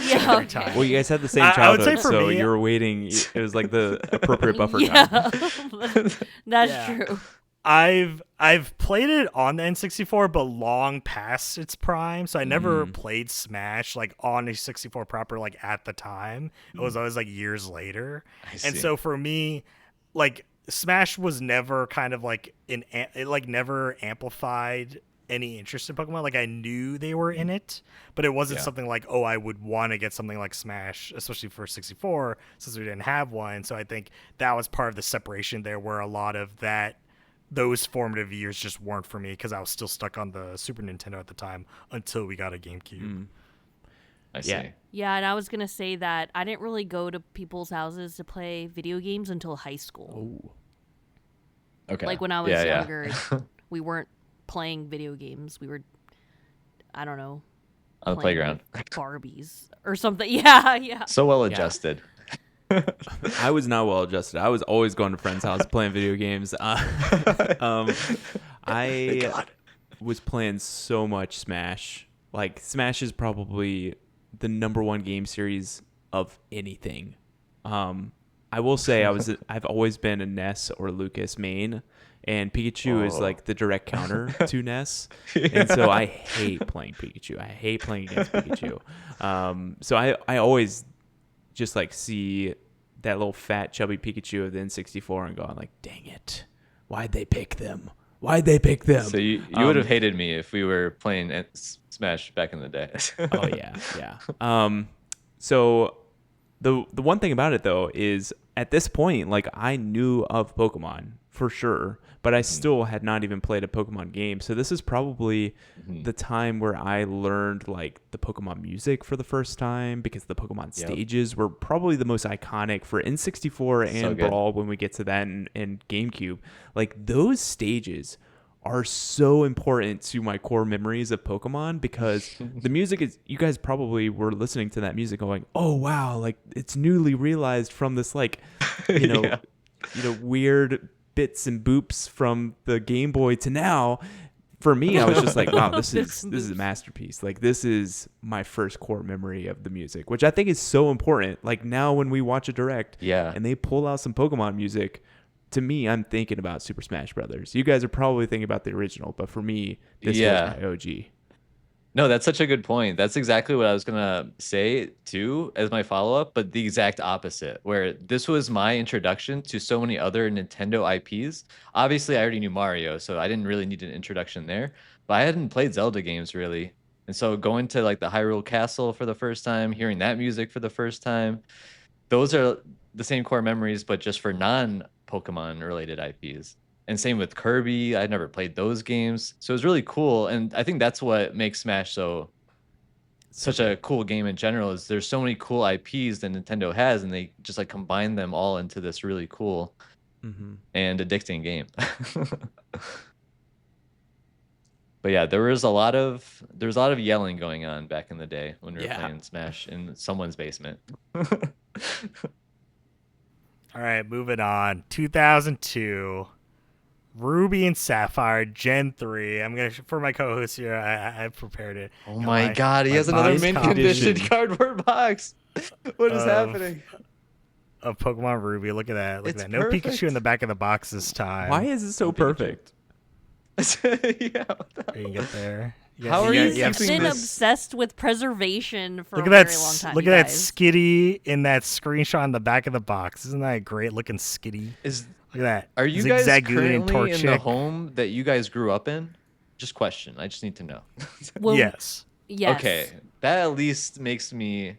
yeah. every Okay. time. Well, you guys had the same I would say childhood, for so me, you were waiting. It was like the appropriate buffer time. Yeah. That's Yeah. true. I've played it on the N64, but long past its prime. So I never Mm. played Smash like on a 64 proper like at the time. It was always like years later. I And see. so for me, like Smash was never kind of like it like never amplified any interest in Pokemon. Like I knew they were in it, but it wasn't Yeah. something like, oh, I would want to get something like Smash, especially for 64 since we didn't have one. So I think that was part of the separation there where a lot of that those formative years just weren't for me because I was still stuck on the Super Nintendo at the time until we got a GameCube. Mm. I Yeah. see. Yeah, and I was gonna say that I didn't really go to people's houses to play video games until high school. Oh. Okay. Like when I was Yeah, yeah. younger, we weren't playing video games. We were, I don't know, On the playing playground. with Barbies or something. Yeah, yeah. So well Yeah. adjusted. I was not well adjusted. I was always going to friends' house playing video games. Thank I God. was playing so much Smash. Like Smash is probably the number one game series of anything. I will say I've always been a Ness or Lucas main, and Pikachu is Oh. like the direct counter to Ness, and so I hate playing Pikachu. I hate playing against Pikachu. So I always just like see that little fat chubby Pikachu of the N64 and going like, dang it, why'd they pick them? Why'd they pick them? So you would have hated me if we were playing Smash back in the day. Oh yeah, yeah. So the one thing about it though is at this point, like I knew of Pokemon for sure, but I still had not even played a Pokemon game. So this is probably the time where I learned like the Pokemon music for the first time because the Pokemon Yep. stages were probably the most iconic for N64 So and good. Brawl when we get to that and GameCube. Like those stages are so important to my core memories of Pokemon because the music is, you guys probably were listening to that music going, oh wow, like it's newly realized from this like, you know, Yeah. weird bits and boops from the Game Boy to now. For me, I was just like, wow, this Bits is and a boops. masterpiece. Like this is my first core memory of the music, which I think is so important. Like now when we watch a direct Yeah. and they pull out some Pokemon music, to me, I'm thinking about Super Smash Brothers. You guys are probably thinking about the original, but for me, this Yeah. was my OG. No, that's such a good point. That's exactly what I was gonna say too as my follow-up, but the exact opposite, where this was my introduction to so many other Nintendo IPs. Obviously, I already knew Mario, so I didn't really need an introduction there, but I hadn't played Zelda games really. And so going to like the Hyrule Castle for the first time, hearing that music for the first time, those are the same core memories, but just for non-Pokemon related IPs. And same with Kirby. I'd never played those games. So it was really cool. And I think that's what makes Smash such a cool game in general is there's so many cool IPs that Nintendo has and they just like combine them all into this really cool Mm-hmm. and addicting game. But yeah, there was a lot of yelling going on back in the day when we were Yeah. playing Smash in someone's basement. All right, moving on. 2002, Ruby and Sapphire Gen 3. I'm gonna for my co-host here. I prepared it. Oh Got my god, he my has another box mint copy conditioned condition. cardboard box. What is Of- happening? of Pokemon Ruby. Look at that. Look It's at that. No Pikachu perfect. in the back of the box this time. Why is it so No Pikachu. perfect? Yeah. You can get there. How are you He's have keeping been this- obsessed with preservation for Look a at that! very long time. Look you at that guys. Skitty in that screenshot on the back of the box. Isn't that a great looking Skitty? Is Look at that. Are you guys Zigzagoon and currently in the Torchic. home that you guys grew up in? Just question. I just need to know. Well, Yes. Yes. Okay, that at least makes me.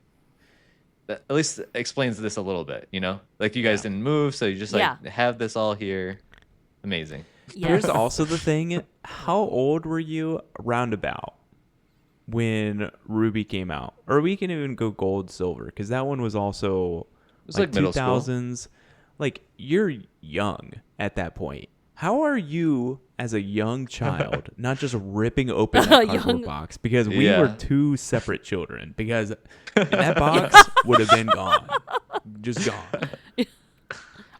That at least explains this a little bit. You know, like you guys didn't move, so you just like Yeah. have this all here. Amazing. Yes. Here's also the thing. How old were you roundabout when Ruby came out? Or we can even go gold, silver, because that one was also was like middle school. 2000s. Like, you're young at that point. How are you as a young child not just ripping open that A cardboard young- box? Because we Yeah. were two separate children. Because that box would have been gone. Just gone.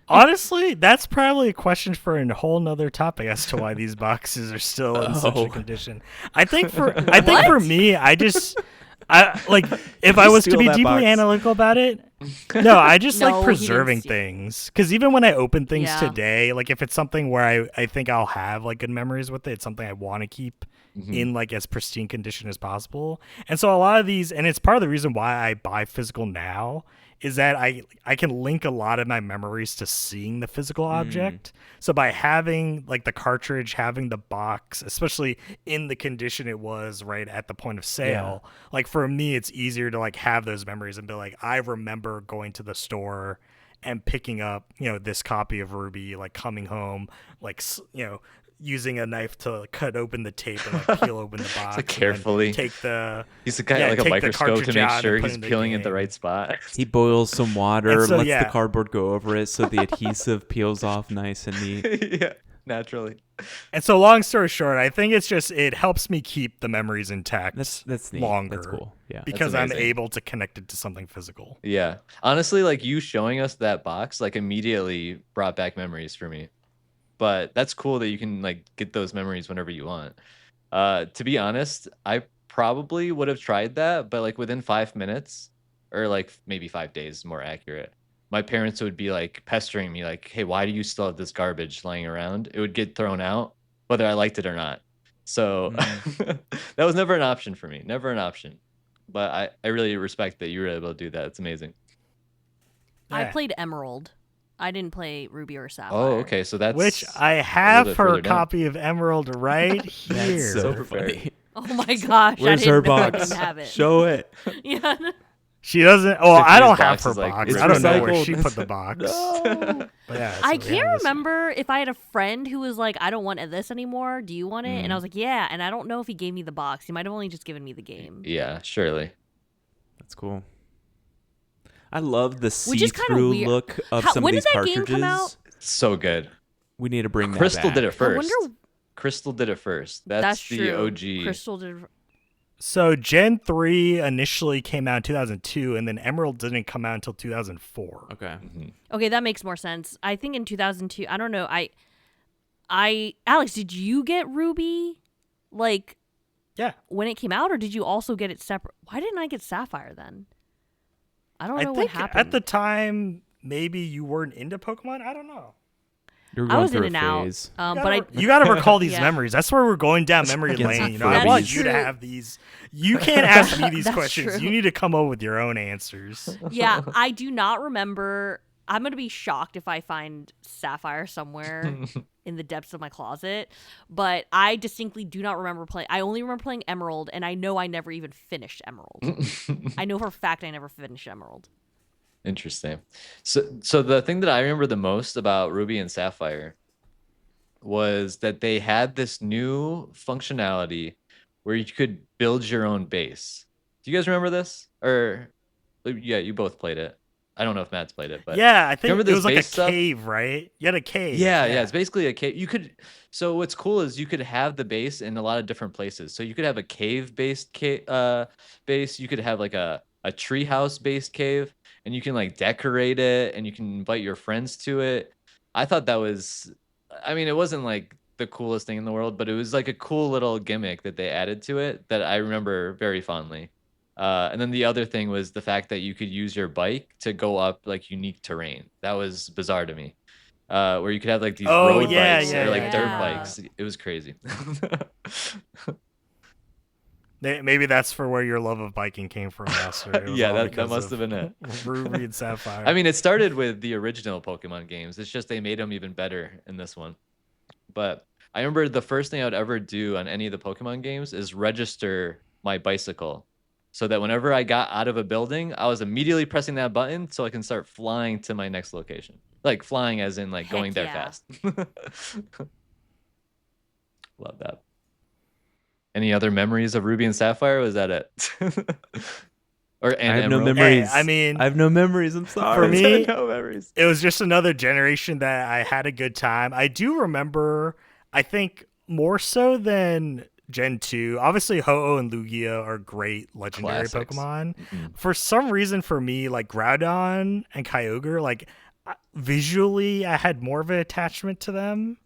Honestly, that's probably a question for a whole nother topic as to why these boxes are still in such Oh. a condition. I think for me, I like if I you was to steal be that deeply box? analytical about it. No, I just No, like he didn't preserving steal. things because even when I open things Yeah. today, like if it's something where I think I'll have like good memories with it, it's something I want to keep in like as pristine condition as possible. And so a lot of these, and it's part of the reason why I buy physical now, is that I can link a lot of my memories to seeing the physical object. So by having like the cartridge, having the box, especially in the condition it was right at the point of sale, like for me it's easier to like have those memories and be like, I remember going to the store and picking up, this copy of Ruby, like coming home, like using a knife to cut open the tape and like peel open the box. like and then carefully. take the He's got Yeah, like a take the microscope to cartridge make out and sure put he's in the peeling at the game. right spot. He boils some water, And so, lets yeah. the cardboard go over it so the adhesive peels off nice and neat. Yeah, naturally. And so, long story short, I think it's just it helps me keep the memories intact. That's neat. longer. That's cool. Yeah. because That's I'm amazing. able to connect it to something physical. Yeah. Honestly, like you showing us that box, like immediately brought back memories for me. But that's cool that you can like get those memories whenever you want. To be honest, I probably would have tried that, but like within 5 minutes, or like maybe 5 days, more accurate, my parents would be like pestering me, like, "Hey, why do you still have this garbage lying around?" It would get thrown out, whether I liked it or not. So that was never an option for me. Never an option. But I really respect that you were able to do that. It's amazing. I Yeah. played Emerald. I didn't play Ruby or Sapphire. Oh, okay. So that's Which I have bit her further down. copy of Emerald right here. That's so prepared. funny. Oh my gosh! Where's I her didn't know I box? didn't have it. Show it. Yeah. She doesn't. Oh, I don't have box her is, like, box. it's I don't know where recycled. she put the box. No. But yeah, I so we can't have this- remember if I had a friend who was like, "I don't want this anymore. Do you want it?" And I was like, "Yeah." And I don't know if he gave me the box. He might have only just given me the game. Yeah, surely. That's cool. I love the Which is kinda see-through weird. look of How- some when of these did that game cartridges. come out? So good. We need to bring that Crystal back. did it I first. wonder. Crystal did it first. That's That's the true. OG. Crystal did. So Gen 3 initially came out in 2002, and then Emerald didn't come out until 2004. Okay. Mhm. Okay, that makes more sense. I think in 2002. I don't know. Alex, did you get Ruby, like, Yeah. when it came out, or did you also get it separate? Why didn't I get Sapphire then? I don't know what think happened. at the time, maybe you weren't into Pokemon. I don't know. You're I going was through in a and out. phase. You gotta recall these Yeah. memories. That's where we're going down memory Get some lane. I want freebies. you to True. have these. You can't ask me these That's questions. true. You need to come up with your own answers. Yeah, I do not remember. I'm gonna be shocked if I find Sapphire somewhere in the depths of my closet. But I distinctly do not remember playing. I only remember playing Emerald, and I know I never even finished Emerald. I know for a fact I never finished Emerald. Interesting. So the thing that I remember the most about Ruby and Sapphire was that they had this new functionality where you could build your own base. Do you guys remember this? Or yeah, you both played it. I don't know if Matt's played it, but Yeah, I think remember it this was like a base stuff? cave, right? You had a cave. Yeah, it's basically a cave. So what's cool is you could have the base in a lot of different places. So you could have a base. You could have like a treehouse based cave, and you can like decorate it, and you can invite your friends to it. I thought that was, I mean, it wasn't like the coolest thing in the world, but it was like a cool little gimmick that they added to it that I remember very fondly. And then the other thing was the fact that you could use your bike to go up like unique terrain. That was bizarre to me. Where you could have like these Oh road yeah, bikes yeah, or yeah, like dirt yeah. bikes. It was crazy. Maybe that's for where your love of biking came from, Master. It was Yeah, all that because must of have been it. Ruby and Sapphire. I mean, it started with the original Pokemon games. It's just they made them even better in this one. But I remember the first thing I would ever do on any of the Pokemon games is register my bicycle. So that whenever I got out of a building, I was immediately pressing that button so I can start flying to my next location. Like flying as in like going Heck there yeah. fast. Love that. Any other memories of Ruby and Sapphire? Was that it? Or I have no Emerald? memories. I mean, I have no memories. I'm sorry. for me, No memories. it was just another generation that I had a good time. I do remember, I think more so than Gen 2. Obviously, Ho-Oh and Lugia are great legendary Classics. Pokemon. Mhm. For some reason, for me, like Groudon and Kyogre, like visually, I had more of an attachment to them.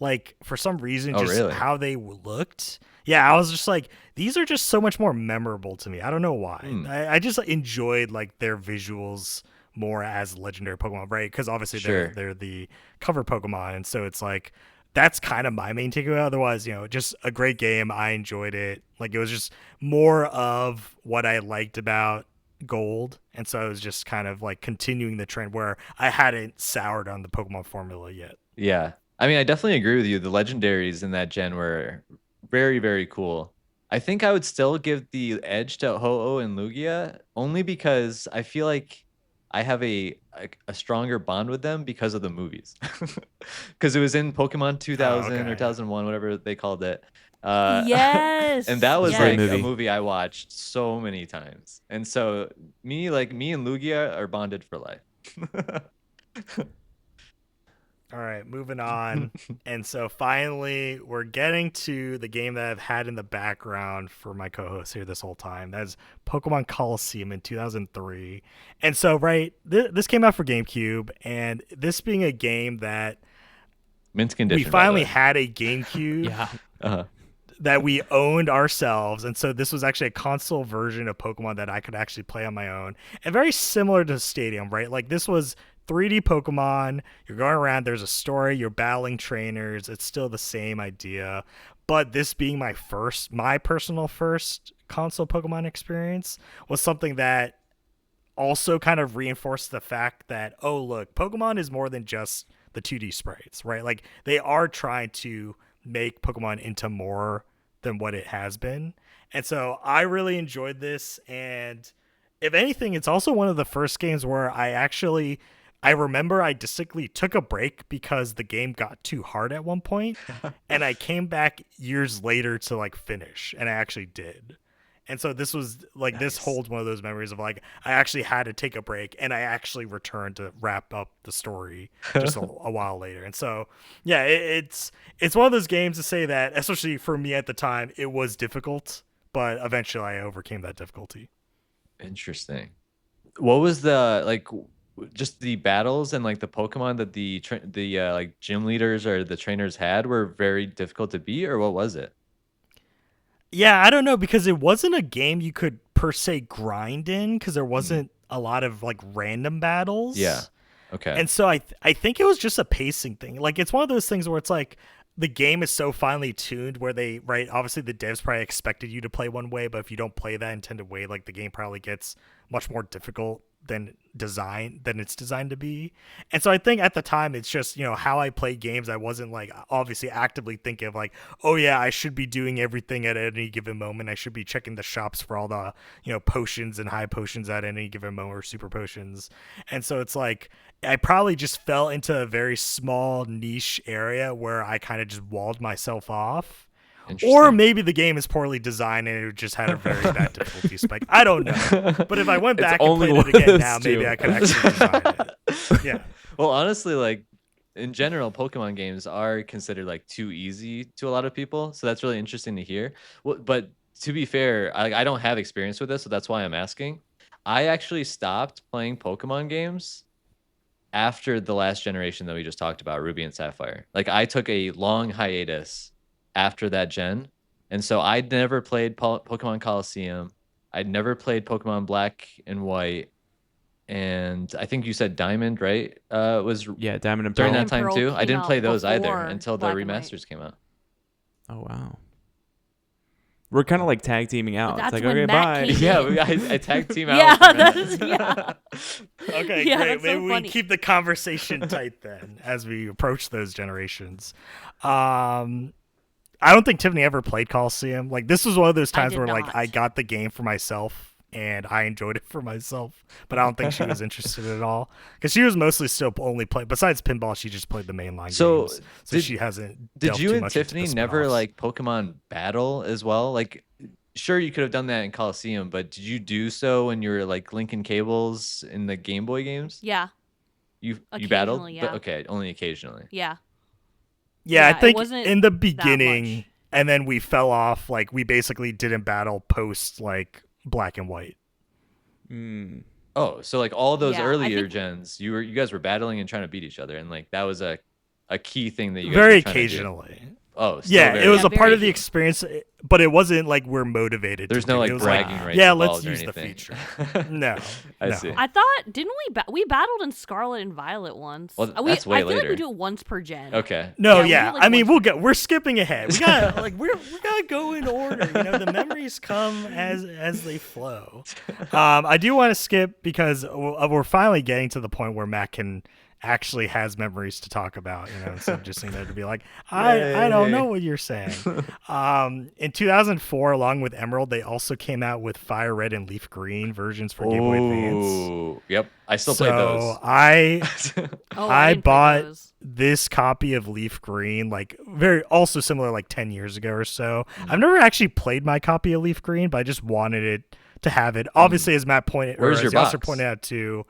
Like for some reason, Oh, just really? how they looked. Yeah, I was just like, these are just so much more memorable to me. I don't know why. I just enjoyed like their visuals more as legendary Pokemon, right? Because obviously Sure. they're the cover Pokemon, and so it's like that's kind of my main takeaway. Otherwise, just a great game. I enjoyed it. Like it was just more of what I liked about Gold, and so I was just kind of like continuing the trend where I hadn't soured on the Pokemon formula yet. Yeah. I mean, I definitely agree with you. The legendaries in that gen were very, very cool. I think I would still give the edge to Ho-Oh and Lugia only because I feel like I have a stronger bond with them because of the movies. Because it was in Pokemon 2000 or okay. 2001, whatever they called it. Uh, Yes. and that was Yes. Great like a movie. movie I watched so many times. And so me and Lugia are bonded for life. All right, moving on. And so finally, we're getting to the game that I've had in the background for my co-host here this whole time. That's Pokemon Coliseum in 2003. And so, right, this came out for GameCube, and this being a game that Mint condition. we by the finally way. had a GameCube Yeah. Uh-huh. that we owned ourselves. And so this was actually a console version of Pokemon that I could actually play on my own. And very similar to Stadium, right? Like this was 3D Pokemon. You're going around, there's a story, you're battling trainers. It's still the same idea. But this being my personal first console Pokemon experience was something that also kind of reinforced the fact that, oh, look, Pokemon is more than just the 2D sprites, right? Like they are trying to make Pokemon into more than what it has been. And so I really enjoyed this. And if anything, it's also one of the first games where I remember I distinctly took a break because the game got too hard at one point, and I came back years later to like finish, and I actually did. And so this was like this Nice. holds one of those memories of like I actually had to take a break, and I actually returned to wrap up the story just a while later. And so yeah, it's one of those games to say that, especially for me at the time, it was difficult, but eventually I overcame that difficulty. Interesting. What was the just the battles and like the Pokemon that the like gym leaders or the trainers had were very difficult to beat, or what was it? Yeah, I don't know because it wasn't a game you could per se grind in because there wasn't a lot of like random battles. Yeah. Okay. And so I think it was just a pacing thing. Like it's one of those things where it's like the game is so finely tuned where obviously the devs probably expected you to play one way, but if you don't play that intended way, like the game probably gets much more difficult than it's designed to be. And so I think at the time it's just, how I play games, I wasn't like obviously actively thinking of like, oh yeah, I should be doing everything at any given moment. I should be checking the shops for all the, potions and high potions at any given moment or super potions. And so it's like I probably just fell into a very small niche area where I kind of just walled myself off. Or maybe the game is poorly designed and it just had a very bad difficulty spike. I don't know. But if I went back and played it again now, maybe I could actually design it. Yeah. Well, honestly, like in general, Pokemon games are considered like too easy to a lot of people. So that's really interesting to hear. Well, but to be fair, I don't have experience with this, so that's why I'm asking. I actually stopped playing Pokemon games after the last generation that we just talked about, Ruby and Sapphire. Like I took a long hiatus after that gen. And so I'd never played Pokemon Coliseum. I'd never played Pokemon Black and White. And I think you said Diamond, right? Was Yeah, Diamond and during Pearl. that time Pearl too. I came didn't out play those either before until the Black and White. remasters came out. Oh wow. We're kind of like tag teaming out. It's that's like, when okay, Matt bye. came Yeah, I tag team out. Yeah, for that's- Matt. yeah. Okay, Yeah, great. that's so Maybe we funny. keep the conversation tight then as we approach those generations. I don't think Tiffany ever played Coliseum. Like this was one of those I times did where like not. I got the game for myself and I enjoyed it for myself, but I don't think she was interested at all because she was mostly still only playing. Besides pinball, she just played the mainline So, games, so did- she hasn't. Did delved you too and much into the Tiffany never spin-offs. like Pokemon Battle as well? Like, sure, you could have done that in Coliseum, but did you do so when you were like linking cables in the Game Boy games? Yeah, You battled, Occasionally, but yeah. okay, only occasionally. yeah. Yeah, Yeah, I it think wasn't in the much. beginning, and then we fell off. Like we basically didn't battle post like Black and White. Mm. Oh, so like all those Yeah, I earlier think- gens, you guys were battling and trying to beat each other, and like that was a key thing that you guys Very were trying to do. occasionally. Oh, still Yeah, very it was Yeah, a part very of the experience, but it wasn't like we're motivated. There's to no do it. like It was bragging like, rights. yeah, let's involved or use the anything. feature. No, I no. see. I thought didn't we battled in Scarlet and Violet once? Well, We- that's way I feel like later. we do it once per gen. Okay. No, Yeah, we yeah. do, like, I mean, once we're skipping ahead. We got like we gotta go in order. You know, the memories come as they flow. I do want to skip because we're finally getting to the point where Matt can actually has memories to talk about. You know, instead of just sitting there to be like, I don't know what you're saying. In 2004, along with Emerald, they also came out with Fire Red and Leaf Green versions for Game Boy Advance. Oh, yep. I still played those. Oh, I didn't play bought those. this copy of Leaf Green, like very also similar, like 10 years ago or so. I've never actually played my copy of Leaf Green, but I just wanted it to have it. Obviously, as Matt pointed, Where's or your as Yasser box? pointed out too,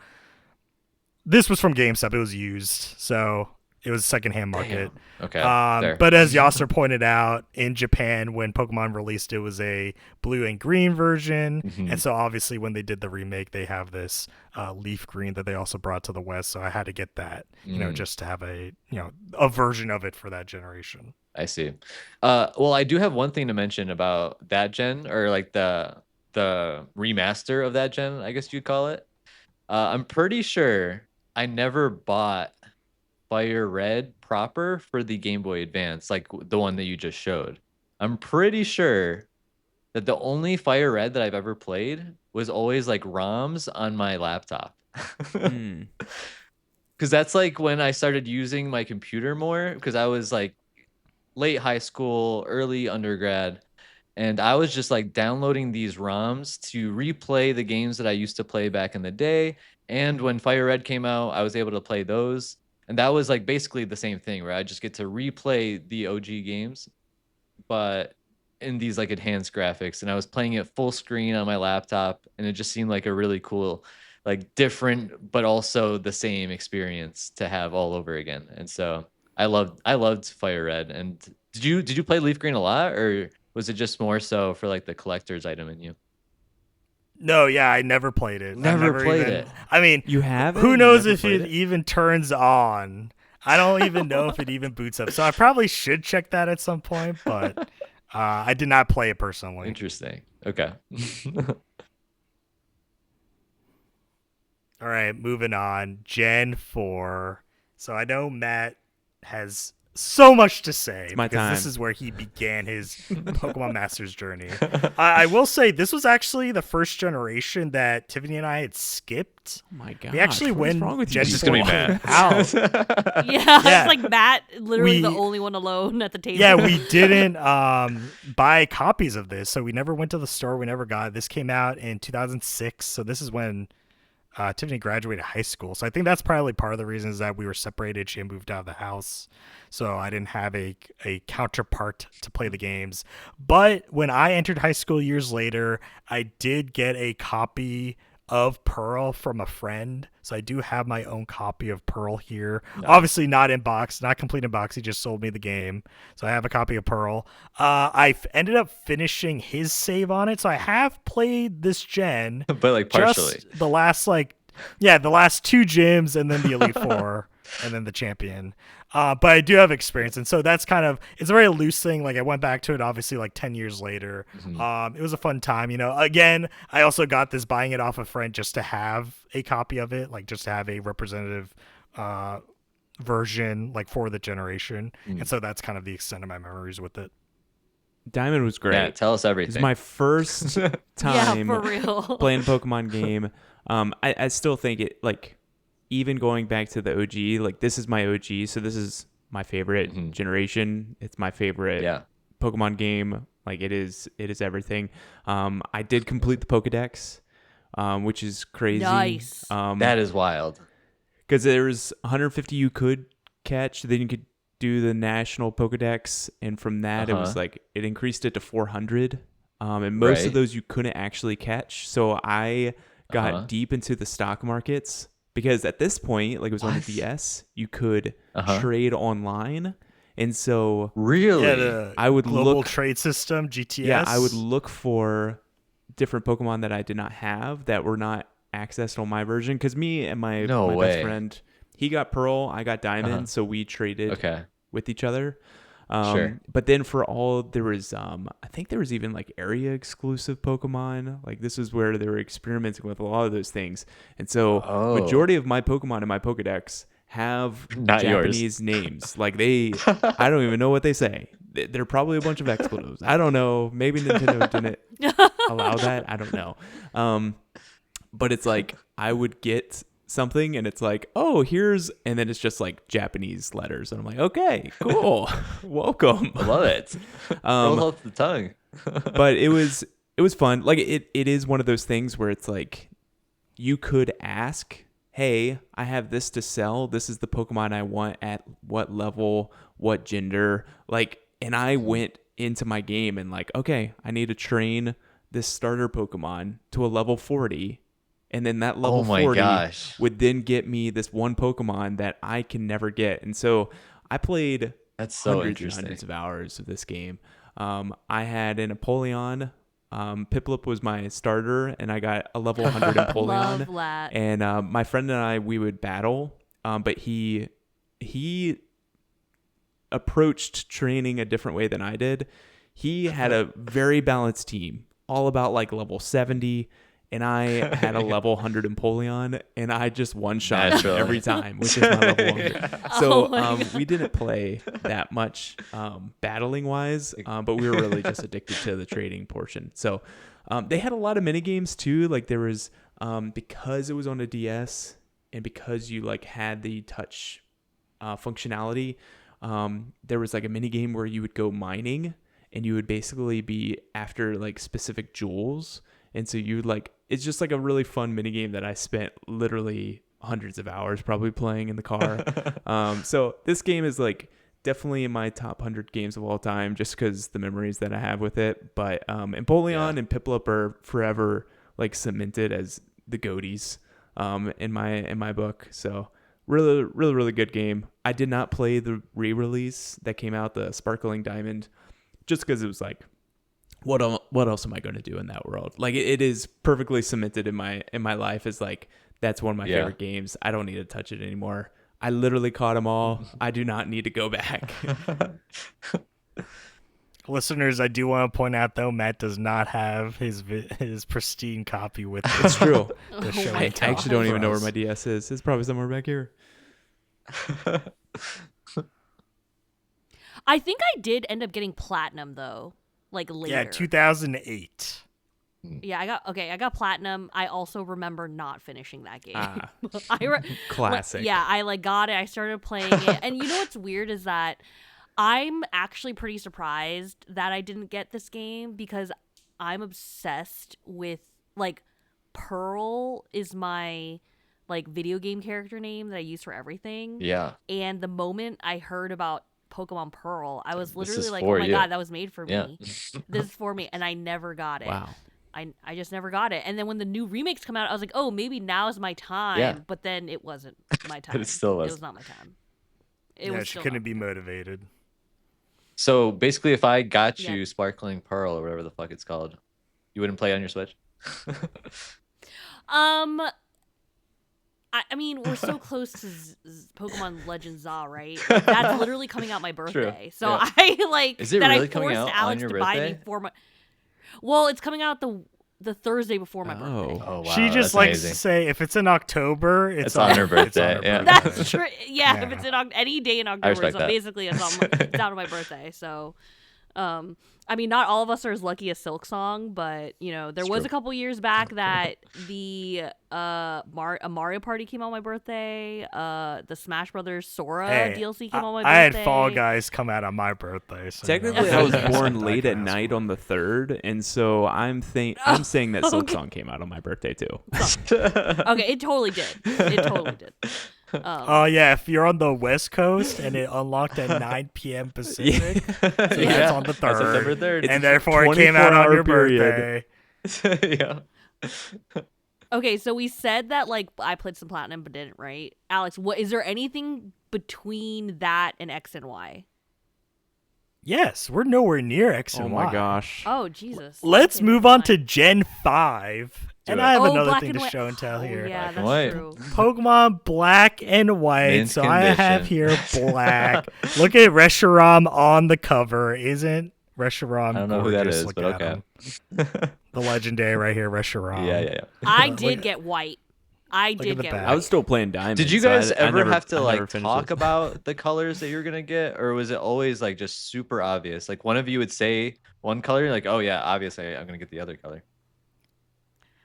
this was from GameStop. It was used, so it was a secondhand market. Okay. there. But as Yasser pointed out, in Japan, when Pokemon released, it was a blue and green version. Mhm. And so obviously when they did the remake, they have this leaf green that they also brought to the West. So I had to get that, you know, just to have a version of it for that generation. I see. Well, I do have one thing to mention about that gen, or like the remaster of that gen, I guess you'd call it. I'm pretty sure I never bought Fire Red proper for the Game Boy Advance, like the one that you just showed. I'm pretty sure that the only Fire Red that I've ever played was always like ROMs on my laptop. Mm. Because that's like when I started using my computer more, because I was like late high school, early undergrad, and I was just like downloading these ROMs to replay the games that I used to play back in the day. And when Fire Red came out, I was able to play those. And that was like basically the same thing, where I just get to replay the OG games, but in these like enhanced graphics. And I was playing it full screen on my laptop, and it just seemed like a really cool, like different, but also the same experience to have all over again. And so I loved Fire Red. And did you play Leaf Green a lot, or was it just more so for like the collector's item in you? No, yeah, I never played it. I've Never played even- it. I mean, You have it? who You knows never if played it even turns on? I don't even know if it even boots up. So I probably should check that at some point, but I did not play it personally. Interesting. Okay. All right, moving on. Gen 4. So I know Matt has so much to say my because this time. is where he began his Pokemon Masters journey. I will say this was actually the first generation that Tiffany and I had skipped. Oh my god. We actually what is went wrong with Gen you? It's just gonna be people? Matt. Out. Yeah, Yeah. it's like Matt, literally the We- only one alone at the table. Yeah, we didn't buy copies of this, so we never went to the store. We never got it. This came out in 2006, so this is when Tiffany graduated high school, so I think that's probably part of the reason is that we were separated. She had moved out of the house, so I didn't have a counterpart to play the games. But when I entered high school years later, I did get a copy of Pearl from a friend. So I do have my own copy of Pearl here. Nice. Obviously not in box, not complete in box. He just sold me the game. So I have a copy of Pearl. Ended up finishing his save on it. So I have played this gen. But like partially. Just the last the last two gyms and then the Elite Four and then the champion. But I do have experience, and so that's it's a very loose thing. Like I went back to it obviously like 10 years later. It was a fun time, Again, I also got this buying it off a friend just to have a copy of it, like just to have a representative version like for the generation. And so that's kind of the extent of my memories with it. Diamond was great. Yeah, tell us everything. It's my first Yeah, time for real. playing a Pokemon game. I still think it, like, even going back to the OG, like, this is my OG, so this is my favorite generation. It's my favorite Pokemon game. Like, it is everything. I did complete the Pokedex, which is crazy. Nice. That is wild. Because there's 150 you could catch, then you could do the national Pokedex, and from that it was like it increased it to 400. And most of those you couldn't actually catch. So I got deep into the stock markets because at this point, like it was on the DS, you could trade online. And so really, I would global look trade system, GTS. Yeah, I would look for different Pokemon that I did not have that were not accessed on my version. Because me and my best friend, he got Pearl, I got Diamond, so we traded with each other. Sure. But then for all, there was, I think there was even like area exclusive Pokemon. Like this is where they were experimenting with a lot of those things. And so majority of my Pokemon in my Pokedex have not Japanese yours. names. Like I don't even know what they say. They're probably a bunch of expletives. I don't know. Maybe Nintendo didn't allow that. I don't know. But it's like I would get something and it's like, oh, and then it's just like Japanese letters. And I'm like, okay, cool. Welcome. I love it. Roll off the tongue. But it was fun. Like it is one of those things where it's like you could ask, hey, I have this to sell. This is the Pokemon I want at what level, what gender. Like, and I went into my game and like, okay, I need to train this starter Pokemon to a level 40. And then that level 40 would then get me this one Pokemon that I can never get. And so I played hundreds of hours of this game. I had an Empoleon. Piplup was my starter, and I got a level 100 Empoleon. Love that. And my friend and I, we would battle, but he approached training a different way than I did. He had a very balanced team, all about like level 70. And I had a level 100 Empoleon, and I just one-shot every time, which is my level 100. So we didn't play that much battling-wise, but we were really just addicted to the trading portion. So they had a lot of minigames, too. Like there was, because it was on a DS, and because you like had the touch functionality, there was like a minigame where you would go mining, and you would basically be after like specific jewels. And so you like, it's just like a really fun minigame that I spent literally hundreds of hours probably playing in the car. So this game is like definitely in my top 100 games of all time, just because the memories that I have with it. But Empoleon and Piplup are forever like cemented as the GOATs in my book. So really, really, really good game. I did not play the re-release that came out, the Sparkling Diamond, just because it was like, what else am I going to do in that world? Like it is perfectly cemented in my life as like that's one of my favorite games. I don't need to touch it anymore. I literally caught them all. I do not need to go back. Listeners, I do want to point out though, Matt does not have his pristine copy with him. It's true. I actually don't even know where my DS is. It's probably somewhere back here. I think I did end up getting platinum though. Like later. Yeah, 2008. Yeah, I got platinum. I also remember not finishing that game. Classic. I like got it. I started playing it. And you know what's weird is that I'm actually pretty surprised that I didn't get this game because I'm obsessed with like Pearl is my like video game character name that I use for everything. Yeah. And the moment I heard about Pokemon Pearl, I was This literally is like, for "Oh my you. god, that was made for Yeah. me. This is for me," and I never got it. Wow. I just never got it. And then when the new remakes come out, I was like, "Oh, maybe now is my time." Yeah. But then it wasn't my time. But it still It was. was not my time. Yeah, Was she still couldn't not be my time. motivated. So basically, if I got Yeah. you Sparkling Pearl or whatever the fuck it's called, you wouldn't play on your Switch? I mean, we're so close to Pokemon Legends Z-A, right? Like, that's literally coming out my birthday. So Yeah. I like Is it that really I coming forced out on Alex your to buy me birthday? for my. Well, it's coming out the Thursday before my birthday. Oh, wow. She just that's likes amazing. to say if it's in October, it's on her it's on birthday, her yeah. birthday. That's true. Yeah, if Yeah. it's in any day in October, respect so that. basically it's out of my birthday. So, I mean, not all of us are as lucky as Silk Song, but you know, there It's was true. a couple years back that a Mario Party came on my birthday. The Smash Brothers Sora Hey, DLC came on my I birthday. had Fall Guys come out on my birthday. So Technically, you know, I was that's born something I late can at ask night for. on the 3rd, and so I'm saying that Silk Okay. Song came out on my birthday too. Okay, it totally did. It totally did. Oh yeah, if you're on the West Coast and it unlocked at 9 p.m. Pacific, so that's on the on September 3rd, 3rd. and therefore it came out on 24-hour your period. birthday. Yeah. Okay, so we said that like I played some platinum but didn't, right? Alex, what is there anything between that and X and Y? Yes, we're nowhere near X Oh and my Y. gosh. Oh Jesus. Let's Okay, move never on mind. to Gen 5. Do And it. I have Oh, another Black thing and to White. show and tell Oh, here. yeah, Black and that's White. true. Pokemon Black and White. Mint So I have condition. here Black. Look at Reshiram on the cover. Isn't Reshiram I don't know who that gorgeous? is, Look but at okay. him. The legendary right here, Reshiram. Yeah. I Look did at- get white. I at did the get back. white. I was still playing Diamond. Did you so guys I ever never- have to I never like finished talk this. about the colors that you were gonna get, or was it always like just super obvious? Like one of you would say one color, you're like, oh yeah, obviously I'm gonna get the other color.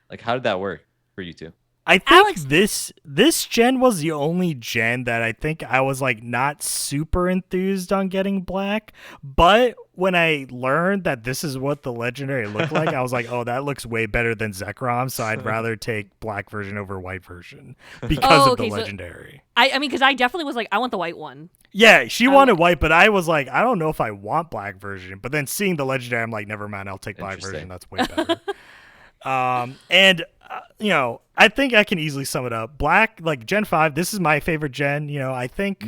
Like how did that work for you two? I think Alex- this gen was the only gen that I think I was like not super enthused on getting black, but when I learned that this is what the legendary looked like, I was like, oh, that looks way better than Zekrom, so I'd rather take black version over white version because Oh, of the okay, so- legendary. I mean, because I definitely was like, I want the white one. Yeah, she I wanted would- white, but I was like, I don't know if I want black version. But then seeing the legendary, I'm like, never mind, I'll take black version. Interesting. That's way better. And you know, I think I can easily sum it up. Black, like Gen 5, this is my favorite gen. You know, I think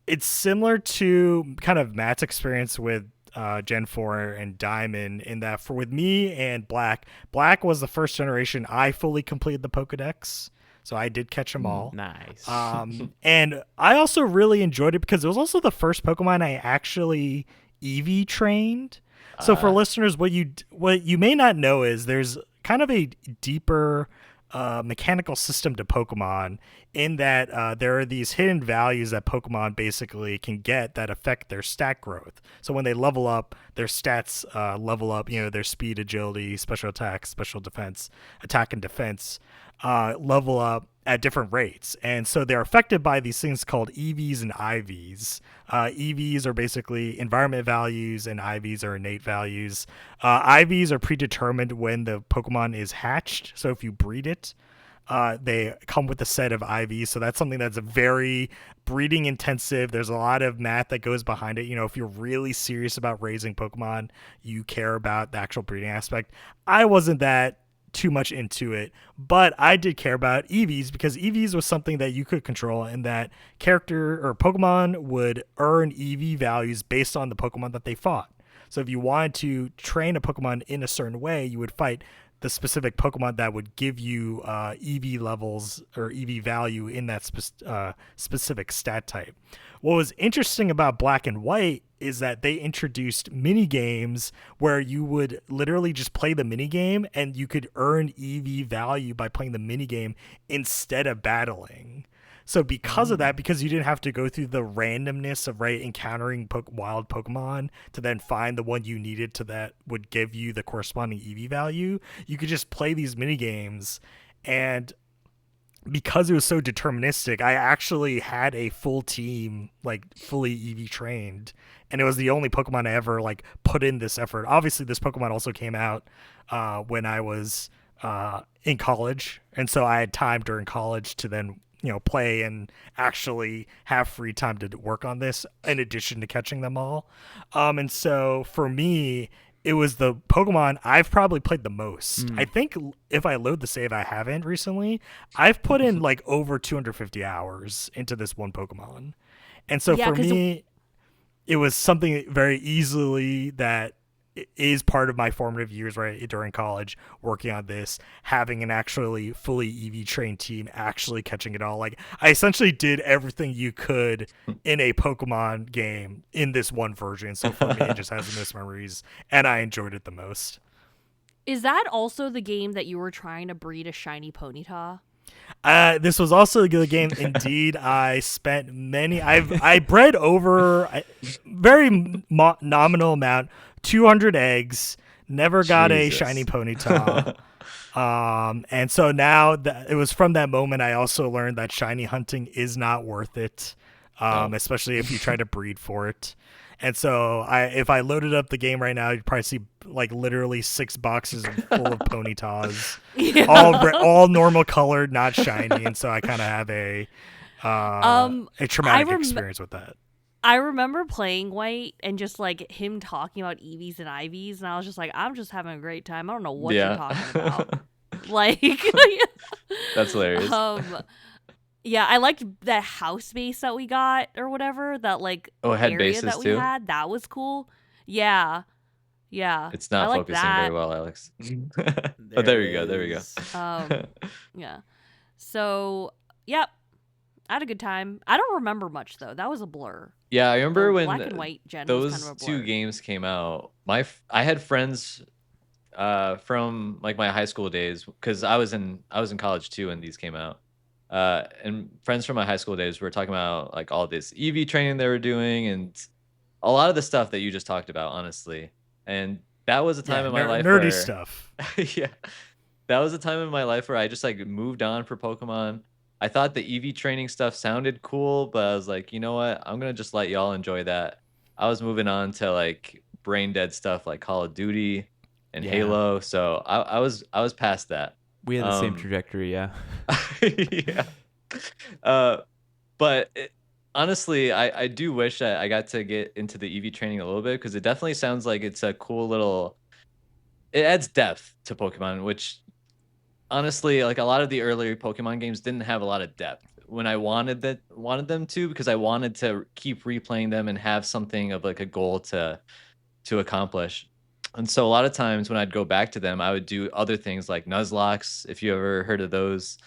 it's similar to kind of Matt's experience with Gen 4 and Diamond in that for with me and Black was the first generation I fully completed the Pokedex. So I did catch them all. Nice. And I also really enjoyed it because it was also the first Pokemon I actually EV trained. So for listeners, what you may not know is there's kind of a deeper mechanical system to Pokemon in that there are these hidden values that Pokemon basically can get that affect their stat growth. So when they level up, their stats level up, you know, their speed, agility, special attack, special defense, attack and defense level up at different rates. And so they're affected by these things called EVs and IVs. EVs are basically environment values and IVs are innate values. IVs are predetermined when the Pokemon is hatched. So if you breed it, they come with a set of IVs. So that's something that's very breeding intensive. There's a lot of math that goes behind it. You know, if you're really serious about raising Pokemon, you care about the actual breeding aspect. I wasn't that too much into it, but I did care about EVs because EVs was something that you could control and that character or Pokemon would earn EV values based on the Pokemon that they fought. So if you wanted to train a Pokemon in a certain way, you would fight the specific Pokemon that would give you EV levels or EV value in that specific stat type. What was interesting about Black and White is that they introduced mini games where you would literally just play the mini game and you could earn EV value by playing the mini game instead of battling. So because of that, because you didn't have to go through the randomness of encountering wild Pokemon to then find the one you needed to that would give you the corresponding EV value, you could just play these mini games. And because it was so deterministic, I actually had a full team, like fully EV trained, and it was the only Pokemon I ever like put in this effort. Obviously, this Pokemon also came out when I was in college, and so I had time during college to then play and actually have free time to work on this in addition to catching them all. And so for me, it was the Pokemon I've probably played the most. I think if I load the save, I haven't recently. I've put in like over 250 hours into this one Pokemon. And so Yeah, for 'cause me, it was something very easily that is part of my formative years right during college, working on this, having an actually fully EV trained team, actually catching it all. Like I essentially did everything you could in a Pokemon game in this one version. So for me, it just has the most memories, and I enjoyed it the most. Is that also the game that you were trying to breed a shiny Ponyta? This was also the game. Indeed, I spent I bred over a very nominal amount, 200 eggs. Never got a Jesus. shiny Ponyta. And so now that it was from that moment, I also learned that shiny hunting is not worth it, No. especially if you try to breed for it. And so if I loaded up the game right now, you'd probably see like literally 6 boxes full of Ponytas, Yeah. all normal colored, not shiny. And so I kind of have a traumatic experience with that. I remember playing White and just like him talking about EVs and IVs, and I was just like, I'm just having a great time. I don't know what you're talking about. Like, That's hilarious. yeah, I liked that house base that we got or whatever. That like it had area bases that we too? had. That was cool. Yeah, yeah. It's not I like focusing that. very well, Alex. Oh, there we go. There we go. Yeah. So, yep. I had a good time. I don't remember much though. That was a blur. Yeah, I remember The when Black and White gen was those kind of a two blur. games came out. I had friends from like my high school days, because I was in college too when these came out. And friends from my high school days were talking about like all this EV training they were doing and a lot of the stuff that you just talked about, honestly. And that was a time in my life nerdy where stuff. yeah, that was a time in my life where I just like moved on for Pokemon. I thought the EV training stuff sounded cool, but I was like, you know what? I'm gonna just let y'all enjoy that. I was moving on to like brain dead stuff like Call of Duty and Yeah. Halo, so I was past that. We had the same trajectory, yeah. Yeah. But honestly, I do wish I got to get into the EV training a little bit, because it definitely sounds like it's a cool little. It adds depth to Pokemon, which honestly, like a lot of the earlier Pokemon games didn't have a lot of depth when I wanted them to, because I wanted to keep replaying them and have something of like a goal to accomplish. And so a lot of times when I'd go back to them, I would do other things like Nuzlocks, if you ever heard of those,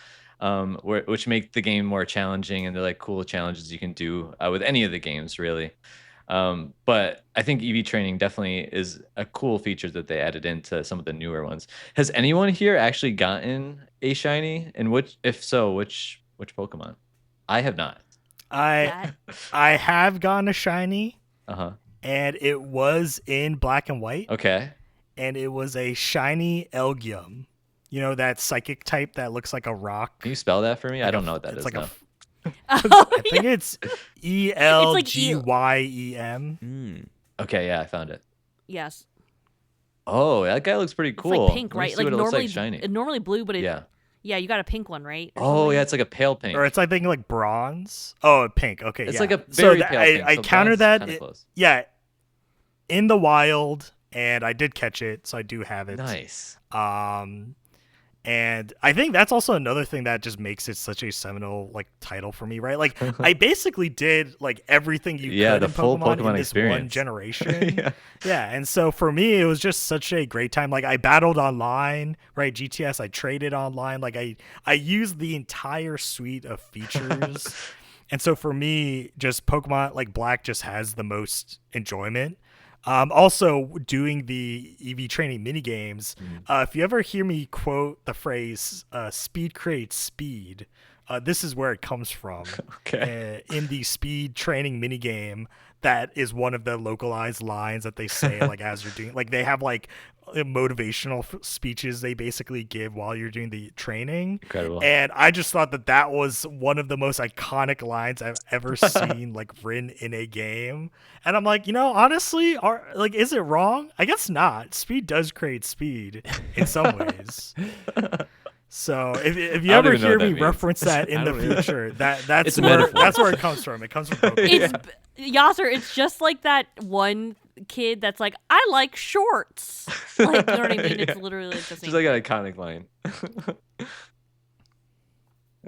which make the game more challenging, and they're like cool challenges you can do with any of the games, really. But I think EV training definitely is a cool feature that they added into some of the newer ones. Has anyone here actually gotten a shiny? And if so, which Pokemon? I have not. I have gotten a shiny, Uh-huh. and it was in Black and White, Okay. and it was a shiny Elgium. You know, that psychic type that looks like a rock. Can you spell that for me? I don't know what that it's is. like No. I think it's ELGYEM. Okay, yeah, I found it. Yes. Oh, that guy looks pretty cool. It's like pink, Let me right? see Like what it looks normally, like shiny. normally blue, but Yeah. yeah, you got a pink one, right? Or Oh, something? yeah, it's like a pale pink. Or it's I think like bronze. Oh, pink. Okay, It's yeah. like a very pale pink. I so countered bronze that. kinda close. Yeah, in the wild, and I did catch it, so I do have it. Nice. And I think that's also another thing that just makes it such a seminal like title for me, right? Like I basically did like everything you could the in full Pokemon in Pokemon this one experience. generation. Yeah. Yeah, and so for me, it was just such a great time. Like I battled online, right? GTS, I traded online. Like I used the entire suite of features. And so for me, just Pokemon like Black just has the most enjoyment. Also, doing the EV training mini games. If you ever hear me quote the phrase "speed creates speed," this is where it comes from. Okay. In the speed training minigame, that is one of the localized lines that they say like as you're doing. Like they have like motivational speeches they basically give while you're doing the training. Incredible. And I just thought that that was one of the most iconic lines I've ever seen like written in a game. And I'm like, honestly, is it wrong? I guess not. Speed does create speed in some ways. So if you I don't ever even know hear what that me means. reference that in I the don't either. future, that's It's a where metaphor. that's where it comes from. It comes from Pokemon. It's Yasser. It's just like that one kid that's like, I like shorts. Like, you know what I mean? It's Yeah. literally like the same. Just like an iconic line.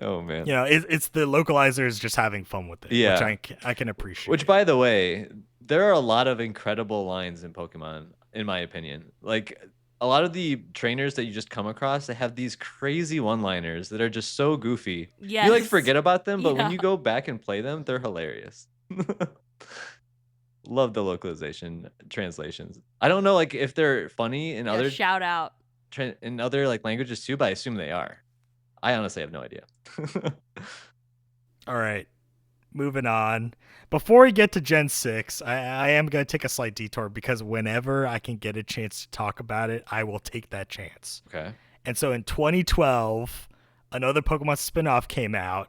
Oh man. It's the localizers just having fun with it, Yeah. which I can appreciate. Which, by the way, there are a lot of incredible lines in Pokemon, in my opinion. Like a lot of the trainers that you just come across, they have these crazy one-liners that are just so goofy. Yes. You like forget about them, but when Yeah. you go back and play them, they're hilarious. Love the localization translations. I don't know like if they're funny in Yeah, other shout out. in other like languages too, but I assume they are. I honestly have no idea. All right, moving on. Before we get to Gen 6, I am going to take a slight detour because whenever I can get a chance to talk about it, I will take that chance. Okay. And so in 2012, another Pokemon spinoff came out,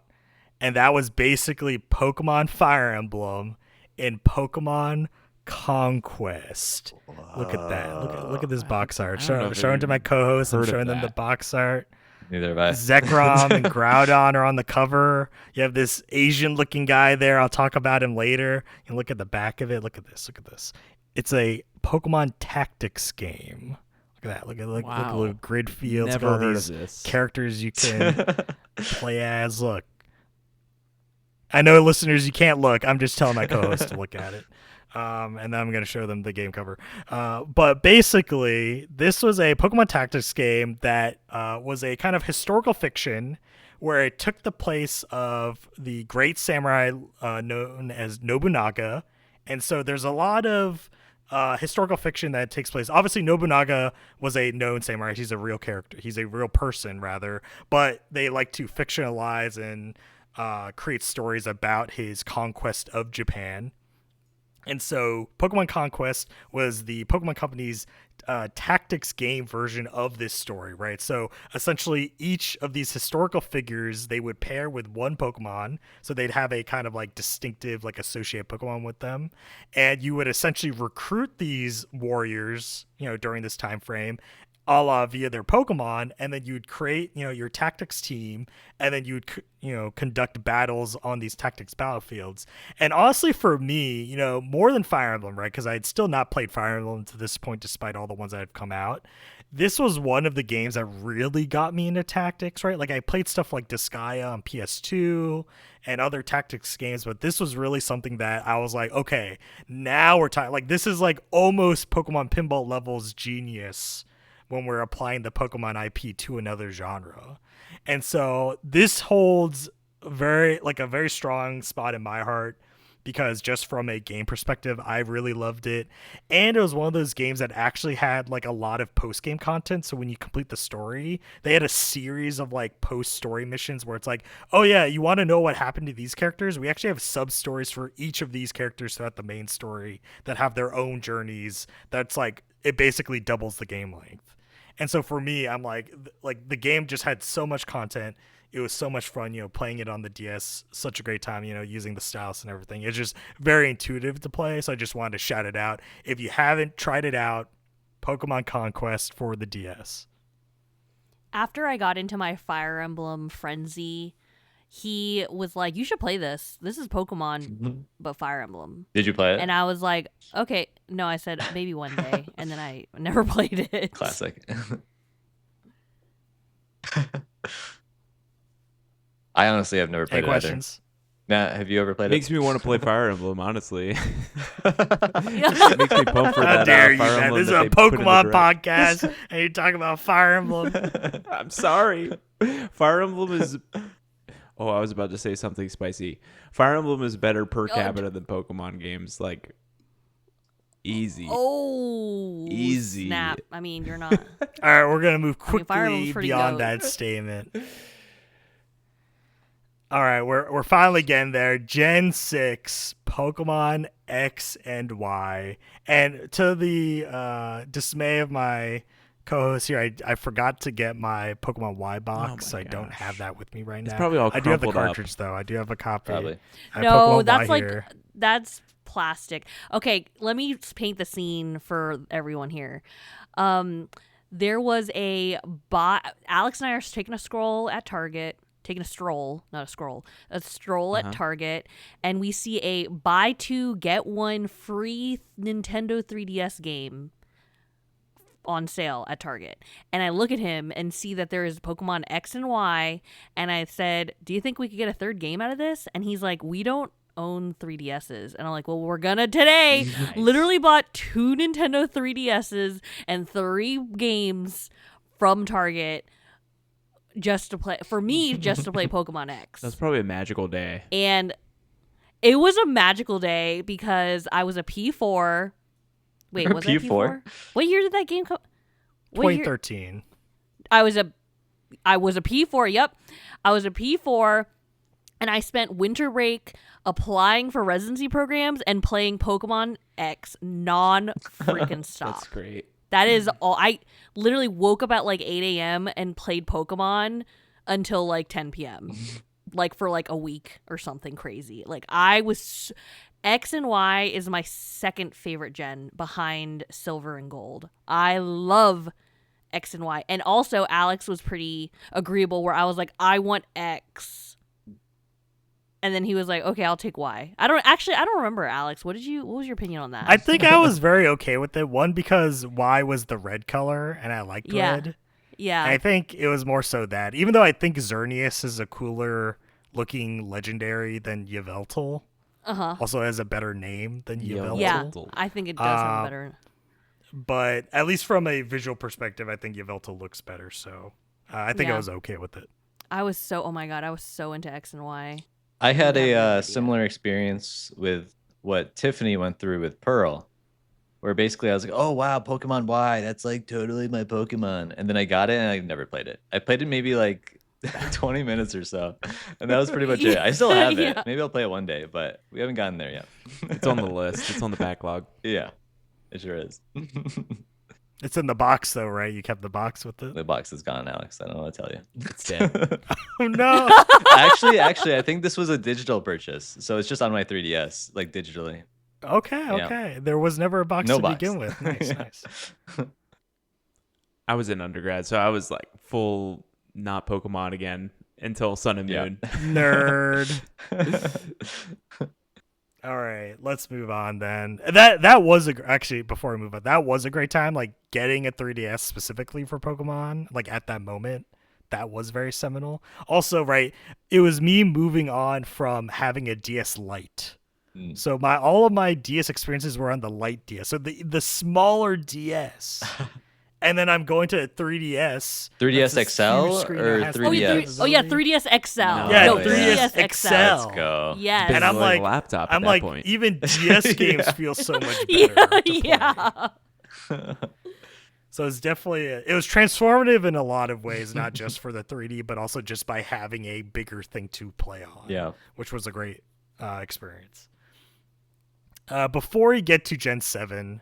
and that was basically Pokemon Fire Emblem in Pokemon Conquest. Look at that. Look at this box art. I don't know if Showing to my co-hosts. I'm heard of showing them the that. box art. Neither have I. Zekrom and Groudon are on the cover. You have this Asian-looking guy there. I'll talk about him later. And look at the back of it. Look at this. Look at this. It's a Pokemon Tactics game. Look at that. Look at Wow. the little grid fields. Never Look at all heard these of this. characters you can play as. Look. I know, listeners, you can't look. I'm just telling my co-host to look at it. And then I'm going to show them the game cover. But basically, this was a Pokemon Tactics game that was a kind of historical fiction where it took the place of the great samurai known as Nobunaga. And so there's a lot of historical fiction that takes place. Obviously, Nobunaga was a known samurai. He's a real character. He's a real person, rather. But they like to fictionalize and create stories about his conquest of Japan. And so Pokemon Conquest was the Pokemon Company's tactics game version of this story, right? So essentially each of these historical figures, they would pair with one Pokemon. So they'd have a kind of like distinctive, like associated Pokemon with them. And you would essentially recruit these warriors, during this time frame, a la via their Pokemon, and then you'd create, your tactics team, and then you'd, conduct battles on these tactics battlefields. And honestly, for me, more than Fire Emblem, right? Because I had still not played Fire Emblem to this point, despite all the ones that have come out. This was one of the games that really got me into tactics, right? Like I played stuff like Disgaea on PS2 and other tactics games, but this was really something that I was like, okay, now we're talking. Like this is like almost Pokemon Pinball levels genius when we're applying the Pokemon IP to another genre. And so this holds a very strong spot in my heart because just from a game perspective, I really loved it. And it was one of those games that actually had like a lot of post-game content. So when you complete the story, they had a series of like post-story missions where it's like, oh yeah, you want to know what happened to these characters? We actually have sub-stories for each of these characters throughout the main story that have their own journeys. That's like, it basically doubles the game length. And so for me, I'm like the game just had so much content. It was so much fun, playing it on the DS. Such a great time, using the stylus and everything. It's just very intuitive to play. So I just wanted to shout it out. If you haven't tried it out, Pokemon Conquest for the DS. After I got into my Fire Emblem frenzy, he was like, you should play this. This is Pokemon, but Fire Emblem. Did you play it? And I was like, okay. No, I said maybe one day. And then I never played it. Classic. I honestly have never played Any it questions? either. Matt, have you ever played Makes it? me want to play Fire Emblem, honestly. it? Makes me pumped for How that dare you, Fire man? Emblem This is that a they put in the Pokemon direct. podcast, and you're talking about Fire Emblem. I'm sorry. Fire Emblem is... Oh, I was about to say something spicy. Fire Emblem is better per capita than Pokemon games. Like, easy. Oh, Easy. snap. I mean, you're not. All right, we're going to move I mean, Fire quickly Emblem's pretty beyond dope. that statement. All right, we're finally getting there. Gen 6, Pokemon X and Y. And to the dismay of my co-host here, I forgot to get my Pokemon Y box, so I don't gosh. have that with me right It's now. probably all I do have the crumpled up. cartridge, though. I do have a copy. Probably. I have No, Pokemon that's Y like here. that's plastic. Okay, let me paint the scene for everyone here. There was Alex and I are taking a stroll at Target. Taking a stroll, not a scroll, a stroll at Target, and we see a buy two get one free Nintendo 3DS game on sale at Target. And I look at him and see that there is Pokemon X and Y, and I said, "Do you think we could get a third game out of this?" And he's like, "We don't own 3DSs." And I'm like, "Well, we're gonna today." Nice. Literally bought 2 Nintendo 3DSs and 3 games from Target just to play Pokemon X. That's probably a magical day. And it was a magical day because I was a P4. Wait, was I P4? What year did that game come? 2013. I was a P4. Yep, I was a P4, and I spent winter break applying for residency programs and playing Pokemon X non-freaking stop. That's great. That is all. I literally woke up at like 8 a.m. and played Pokemon until like 10 p.m. like for like a week or something crazy. Like X and Y is my second favorite gen behind Silver and Gold. I love X and Y. And also Alex was pretty agreeable where I was like, I want X. And then he was like, okay, I'll take Y. I don't remember, Alex. What was your opinion on that? I think I was very okay with it. One, because Y was the red color, and I liked red. Yeah. And I think it was more so that, even though I think Xerneas is a cooler looking legendary than Yveltal, also has a better name than Yveltal. Yeah, I think it does have a better. But at least from a visual perspective, I think Yveltal looks better. So I think I was okay with it. I was so into X and Y. I had a similar experience with what Tiffany went through with Pearl, where basically I was like, oh, wow, Pokemon Y, that's like totally my Pokemon. And then I got it and I never played it. I played it maybe like 20 minutes or so. And that was pretty much it. I still have it. Maybe I'll play it one day, but we haven't gotten there yet. It's on the list. It's on the backlog. Yeah, it sure is. It's in the box, though, right? You kept the box with it? The box is gone, Alex. I don't know what to tell you. It's dead. Oh, no. Actually, I think this was a digital purchase. So it's just on my 3DS, like digitally. Okay. There was never a box begin with. Nice. I was in undergrad, so I was like full not Pokemon again until Sun and Moon. Nerd. All right, let's move on then. That was actually, before we move on, that was a great time. Like getting a 3DS specifically for Pokemon, like at that moment, that was very seminal. Also, right, it was me moving on from having a DS Lite. So all of my DS experiences were on the Lite DS, so the smaller DS. And then I'm going to 3DS. 3DS XL or 3DS? Oh yeah, 3DS XL. No, 3DS XL. Let's go. Yes. And I'm like, laptop. I'm at like, that point. even DS games feel so much better. Yeah. So it's definitely it was transformative in a lot of ways, not just for the 3D, but also just by having a bigger thing to play on. Yeah, which was a great experience. Before we get to Gen 7,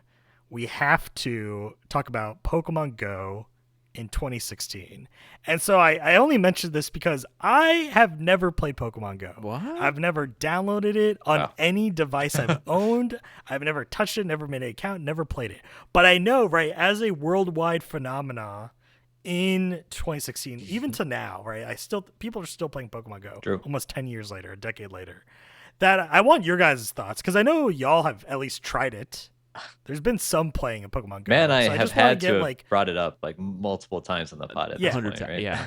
we have to talk about Pokemon Go in 2016. And so I only mentioned this because I have never played Pokemon Go. What? I've never downloaded it on any device I've owned. I've never touched it, never made an account, never played it. But I know, right, as a worldwide phenomena in 2016, even to now, right, people are still playing Pokemon Go. True. Almost 10 years later, a decade later. That I want your guys' thoughts, because I know y'all have at least tried it. There's been some playing of Pokemon Go. Man, I have just had get, to have brought it up like multiple times on the pod at this point, right? Yeah.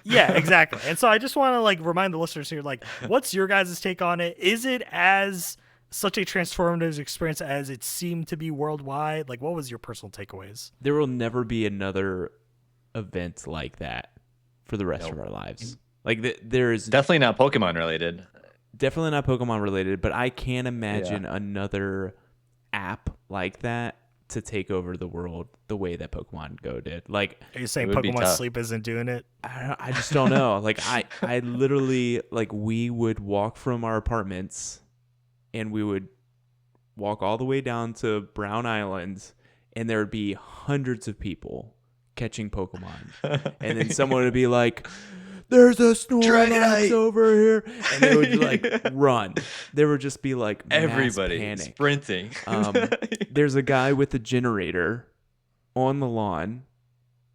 Yeah, exactly. And so I just want to like remind the listeners here, like, what's your guys' take on it? Is it as such a transformative experience as it seemed to be worldwide? Like, what was your personal takeaways? There will never be another event like that for the rest of our lives. Like, there is definitely not Pokemon related. Definitely not Pokemon related, but I can't imagine another app like that to take over the world the way that Pokemon Go did. Like, Are you saying It would be Pokemon tough. Sleep isn't doing it? I just don't know. Like, I literally, like, we would walk from our apartments and we would walk all the way down to Brown Island, and there would be hundreds of people catching Pokemon. And then someone would be like, there's a Snorlax Dragonite! over here. And they would like run. There would just be like mass Everybody panic. sprinting. There's a guy with a generator on the lawn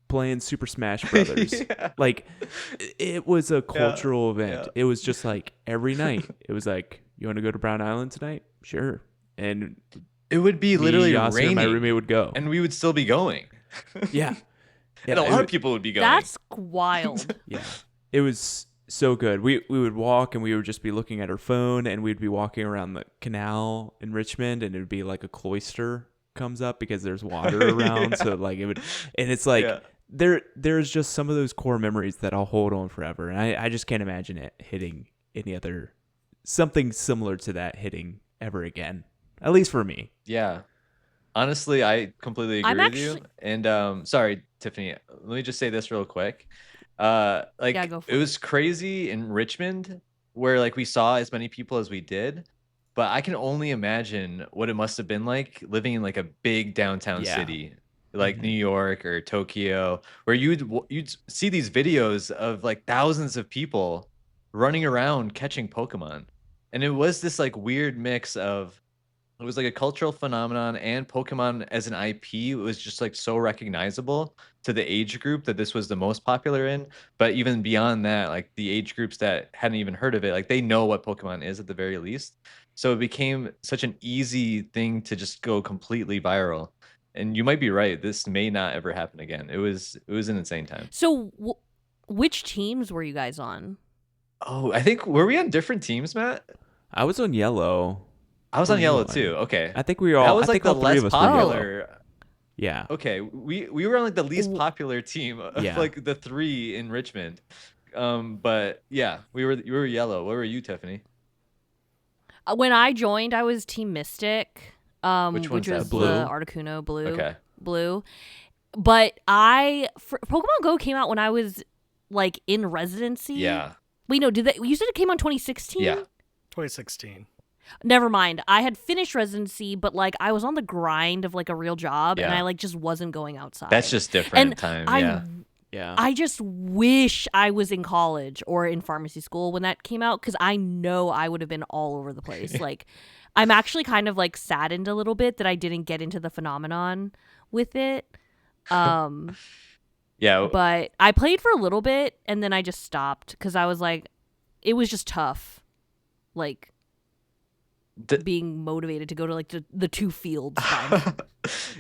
playing Super Smash Brothers. Yeah. Like, it was a cultural event. yeah. It was just like every night. It was like, you want to go to Brown Island tonight? Sure. And It would be me, literally Yasser, and raining, my roommate would go. and we would still be going. Yeah. And a it lot wa- of people would be going. That's wild. Yeah. It was so good. We would walk and we would just be looking at our phone, and we'd be walking around the canal in Richmond, and it would be like a cloister comes up because there's water around. So like it would, and it's like Yeah. there's just some of those core memories that I'll hold on forever. And I just can't imagine it hitting any other, something similar to that hitting ever again. At least for me. Yeah. Honestly, I completely agree I'm with you. actually- And sorry, Tiffany, let me just say this real quick. Like Yeah, go for it it. was crazy in Richmond where like we saw as many people as we did, but I can only imagine what it must have been like living in like a big downtown Yeah. city like Mhm. New York or Tokyo, where you'd see these videos of like thousands of people running around catching Pokemon. And it was this like weird mix of, it was like a cultural phenomenon, and Pokemon as an IP was just like so recognizable to the age group that this was the most popular in. But even beyond that, like the age groups that hadn't even heard of it, like they know what Pokemon is at the very least. So it became such an easy thing to just go completely viral. And you might be right, this may not ever happen again. It was an insane time. So, which teams were you guys on? Oh, I think, were we on different teams, Matt? I was on yellow. I was on Were you yellow on? too. Okay. I think we all. That was I like think the all three less of us were yellow. popular. Yeah. Okay, we were on like the least popular team of Yeah. like the three in Richmond. But yeah, you were yellow. What were you, Tiffany? When I joined, I was Team Mystic, Which which one's that? was Blue? the Articuno blue. Okay. Blue. But Pokemon Go came out when I was like in residency. Yeah. Wait, no, you said it came out in 2016? Yeah. 2016. Never mind. I had finished residency, but like I was on the grind of like a real job, and Yeah. I like just wasn't going outside. That's just different and time. I Yeah. Yeah. I just wish I was in college or in pharmacy school when that came out, because I know I would have been all over the place. Like, I'm actually kind of like saddened a little bit that I didn't get into the phenomenon with it. Yeah. But I played for a little bit and then I just stopped because I was like, it was just tough. Like, being motivated to go to like the two fields. Time.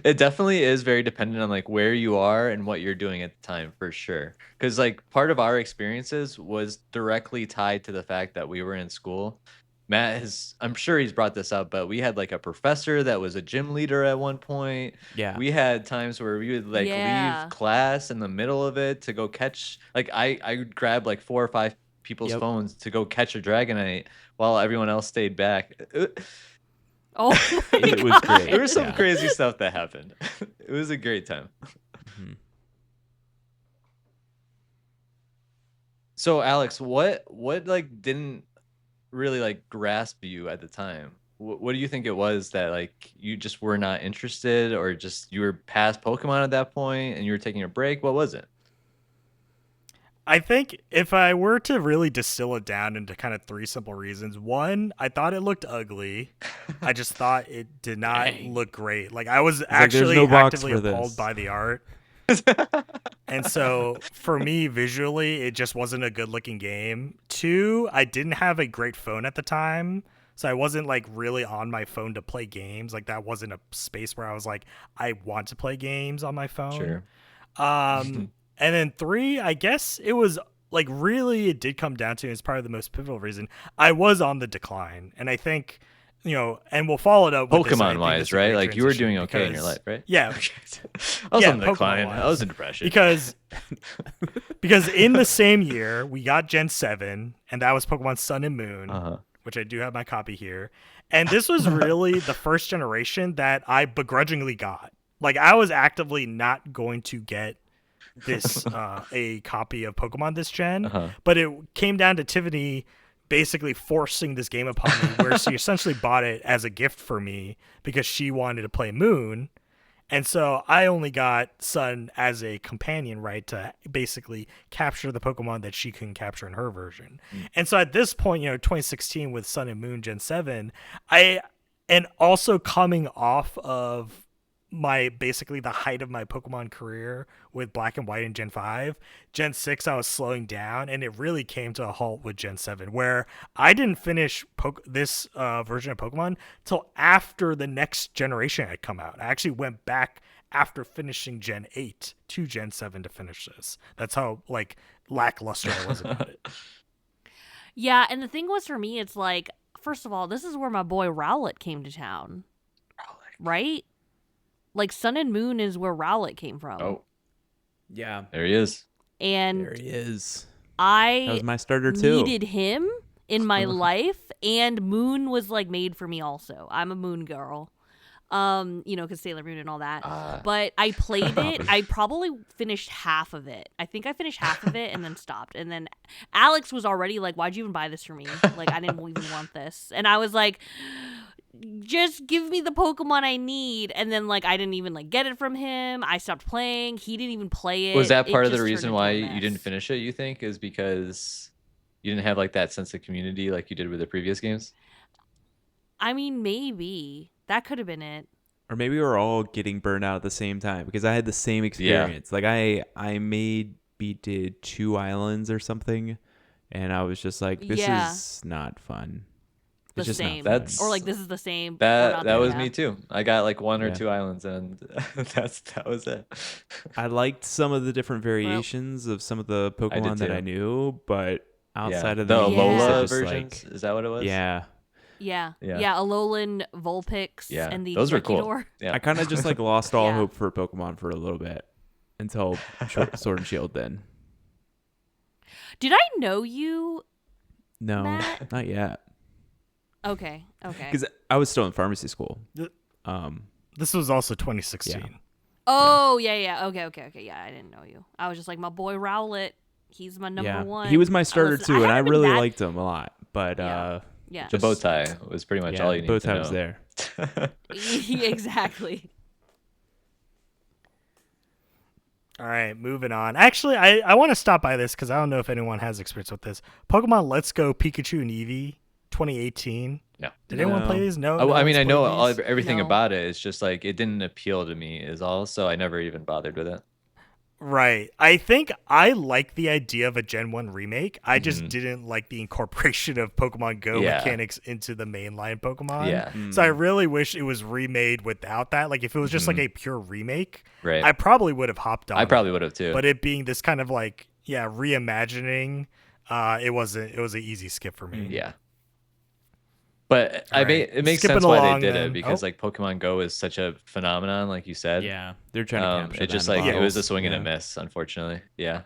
It definitely is very dependent on like where you are and what you're doing at the time, for sure. Because like part of our experiences was directly tied to the fact that we were in school. Matt has, I'm sure he's brought this up, but we had like a professor that was a gym leader at one point. Yeah. We had times where we would like Yeah. leave class in the middle of it to go catch, like I would grab like 4 or 5 people's Yep. phones to go catch a Dragonite while everyone else stayed back. Oh, my It was God. great. There was some Yeah. crazy stuff that happened. It was a great time. Mhm. So Alex, what like didn't really like grasp you at the time? What do you think it was that like you just were not interested, or just you were past Pokemon at that point and you were taking a break? What was it? I think if I were to really distill it down into kind of 3 simple reasons. One, I thought it looked ugly. I just thought it did not Dang. look great. Like I was like, there's actually no box actively for appalled this. by the art. And so for me, visually, it just wasn't a good looking game. 2, I didn't have a great phone at the time. So I wasn't like really on my phone to play games. Like that wasn't a space where I was like, I want to play games on my phone. Sure. And then 3, I guess it was like really it did come down to, it's probably the most pivotal reason, I was on the decline. And I think, you know, and we'll follow it up with this, and I Pokemon think wise, this is a right? great Like you were transition doing okay in your because- life, right? Yeah. I was Yeah, on the decline. Pokemon-wise. I was in depression. Because in the same year, we got Gen 7, and that was Pokemon Sun and Moon, Uh-huh. which I do have my copy here. And this was really the first generation that I begrudgingly got. like I was actively not going to get this a copy of Pokemon this gen, but it came down to Tiffany basically forcing this game upon me, where she essentially bought it as a gift for me because she wanted to play Moon. And so I only got Sun as a companion, right, to basically capture the Pokemon that she couldn't capture in her version. And so at this point, 2016 with Sun and Moon Gen 7, and also coming off of basically the height of my Pokemon career with Black and White and Gen 5, Gen 6 I was slowing down, and it really came to a halt with Gen 7, where I didn't finish this version of Pokemon till after the next generation had come out. I actually went back after finishing Gen 8 to Gen 7 to finish this. That's how like lackluster I was about it. Yeah, and the thing was for me, it's like, first of all, this is where my boy Rowlet came to town. Right? Like, Sun and Moon is where Rowlet came from. Oh. Yeah. There he is. And There he is. I That was my starter too. needed him in my life, and Moon was, like, made for me also. I'm a Moon girl. Because Sailor Moon and all that. But I played it. I probably finished half of it. I think I finished half of it and then stopped. And then Alex was already like, why'd you even buy this for me? Like, I didn't even want this. And I was like, just give me the Pokemon I need. And then, like, I didn't even, like, get it from him. I stopped playing. He didn't even play it. Was that part It of the just reason turned why into a you didn't mess. finish it, you think, is because you didn't have like that sense of community like you did with the previous games? I mean, maybe. That could have been it. Or maybe we're all getting burned out at the same time, because I had the same experience. Like I did 2 islands or something, and I was just like, this Yeah. is not fun. The It's just same. not That's- fun. Or, like, this is the same. or That not that was yeah. me too. I got like 1 or Yeah. 2 islands, and that was it. I liked some of the different variations of some of the Pokemon that too. I knew, but outside of the the Yeah. Alola just, versions, like, is that what it was? yeah. Yeah. Yeah. Yeah, Alolan, Vulpix, Yeah, and the those were cool. Luchador. Yeah. I kind of just like lost all Yeah. hope for Pokemon for a little bit until Sword and Shield. Then Did I know you? no, Matt? not yet, Okay. because I was still in pharmacy school. This was also 2016. Yeah. Oh, yeah. Okay. Yeah, I didn't know you. I was just like, my boy Rowlet, he's my number Yeah, one. he was my starter too, and I haven't been really that- liked him a lot. But Yeah. The bow tie was pretty much yeah, all you bow need to tie know. was there. Exactly. All right, moving on. Actually, I want to stop by this because I don't know if anyone has experience with this. Pokemon Let's Go Pikachu and Eevee 2018. No. Did anyone No. play these? No. I mean, one's I know played these? everything No. about it. It's just like it didn't appeal to me, is all. So I never even bothered with it. Right. I think I like the idea of a Gen 1 remake. I just didn't like the incorporation of Pokemon Go Yeah. mechanics into the mainline Pokemon. Yeah. So I really wish it was remade without that. Like if it was just like a pure remake, Right. I probably would have hopped on. I probably it. would have too. But it being this kind of like, reimagining, it was an easy skip for me. Yeah. But All right. it makes Skipping sense why along they did then. it, because Oh. like Pokemon Go is such a phenomenon, like you said. Yeah, they're trying to capture It just that in like it was a bottles. swing and a Yeah. miss, unfortunately. Yeah.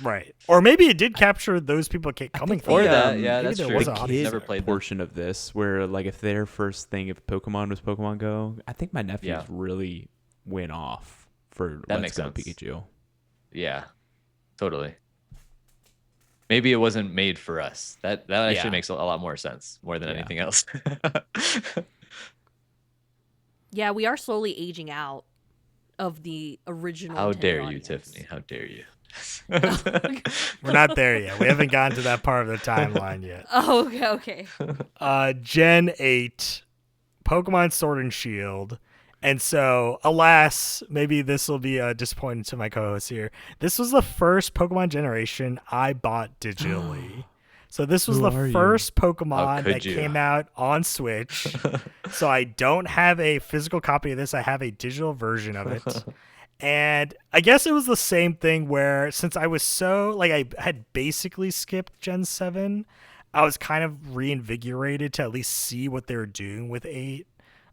Right. Or maybe it did capture those people coming from Or it. that, yeah, Maybe that's there true. was The a I've audience kid never there. played them. portion of this, where like if their first thing of Pokemon was Pokemon Go, I think my nephews Yeah. really went off for That Let's makes Go sense. Pikachu. Yeah. Totally. Maybe it wasn't made for us. That actually Yeah. makes a lot more sense, more than Yeah. anything else. Yeah, we are slowly aging out of the original. How intended dare you, audience. Tiffany? How dare you? We're not there yet. We haven't gotten to that part of the timeline yet. Oh, okay. Gen 8, Pokemon Sword and Shield. And so, alas, maybe this will be disappointing to my co-host here. This was the first Pokemon generation I bought digitally. So this was Who the are you? first How Pokemon could that you? came out on Switch. So I don't have a physical copy of this. I have a digital version of it. And I guess it was the same thing where, since I was so, like, I had basically skipped Gen 7, I was kind of reinvigorated to at least see what they were doing with 8.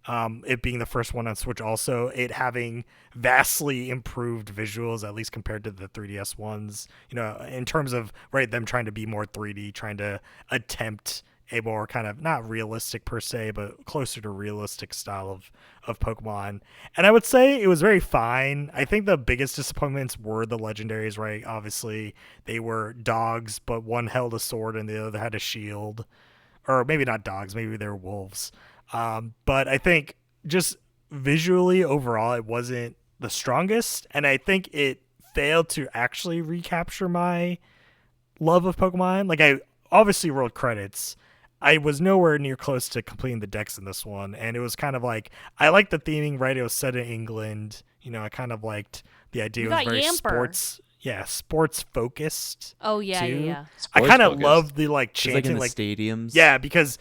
It being the first one on Switch, also it having vastly improved visuals, at least compared to the 3DS ones, in terms of them trying to be more 3D, trying to attempt a more kind of not realistic per se, but closer to realistic style of Pokemon. And I would say it was very fine. I think the biggest disappointments were the legendaries, right? Obviously, they were dogs, but one held a sword and the other had a shield. Or maybe not dogs, maybe they were wolves. But I think just visually overall, it wasn't the strongest. And I think it failed to actually recapture my love of Pokemon. Like, I obviously rolled credits. I was nowhere near close to completing the decks in this one, and it was kind of like I liked the theming, right? It was set in England. I kind of liked the idea. You It was got very Yamper. sports focused. Oh yeah, too. yeah. I kind of Sports-focused. loved the like Just like in chanting, the stadiums. yeah, because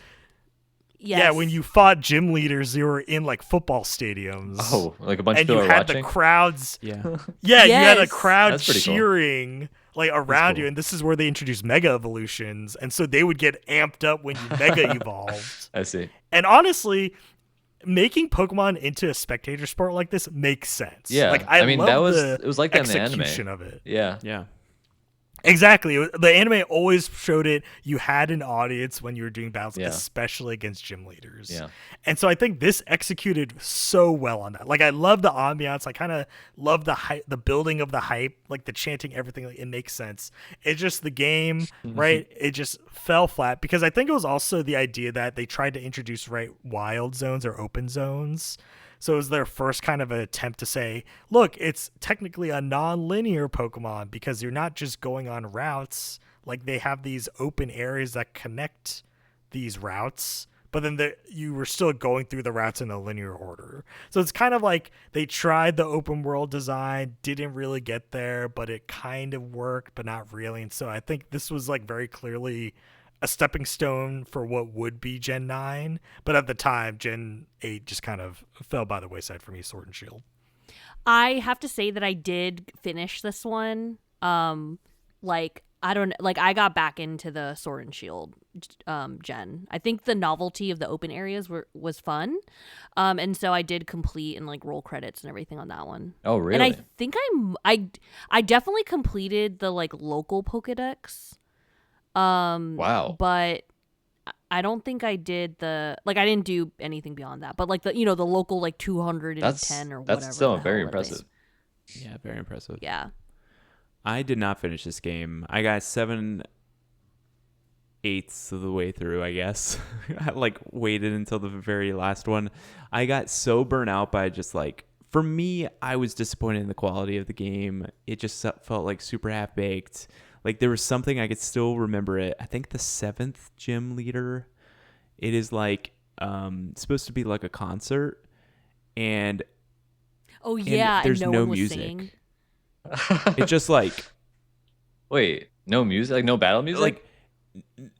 Yes. when you fought gym leaders, they were in like football stadiums. Oh, like a bunch of and you people are had watching. the crowds. Yeah. Yeah, you had a Yes. crowd That's pretty cool. cheering like around cool. you, and this is where they introduced mega evolutions, and so they would get amped up when you mega evolved. I see. And honestly, making Pokemon into a spectator sport like this makes sense. Yeah, like I mean love that was the it was like that in the execution anime. of it. Yeah, Yeah. Exactly. The anime always showed it. You had an audience when you were doing battles, Yeah. especially against gym leaders. Yeah. And so I think this executed so well on that. Like I love the ambiance. I kind of love the hype, the building of the hype, like the chanting, everything. Like, it makes sense. It's just the game, right? It just fell flat because I think it was also the idea that they tried to introduce wild zones or open zones. So it was their first kind of an attempt to say, look, it's technically a non-linear Pokemon because you're not just going on routes. Like they have these open areas that connect these routes, but then you were still going through the routes in a linear order. So it's kind of like they tried the open world design, didn't really get there, but it kind of worked, but not really. And so I think this was like very clearly a stepping stone for what would be Gen 9, but at the time, Gen 8 just kind of fell by the wayside for me, Sword and Shield. I have to say that I did finish this one. Like I don't like I got back into the Sword and Shield gen. I think the novelty of the open areas was fun. And so I did complete and like roll credits and everything on that one. Oh, really? And I think I definitely completed the like local Pokédex. Wow. But I don't think I did I didn't do anything beyond that. But like the local like 210 or whatever. That's still the very hell it is. impressive. Yeah, very impressive. Yeah. I did not finish this game. I got 7/8 of the way through, I guess. I like waited until the very last one. I got so burnt out by just like, for me, I was disappointed in the quality of the game. It just felt like super half-baked. Like there was something I could still remember it. I think the 7th gym leader, it is like supposed to be like a concert, and Oh yeah, there's and no one was music. singing. It's just like Wait, no music? Like no battle music? like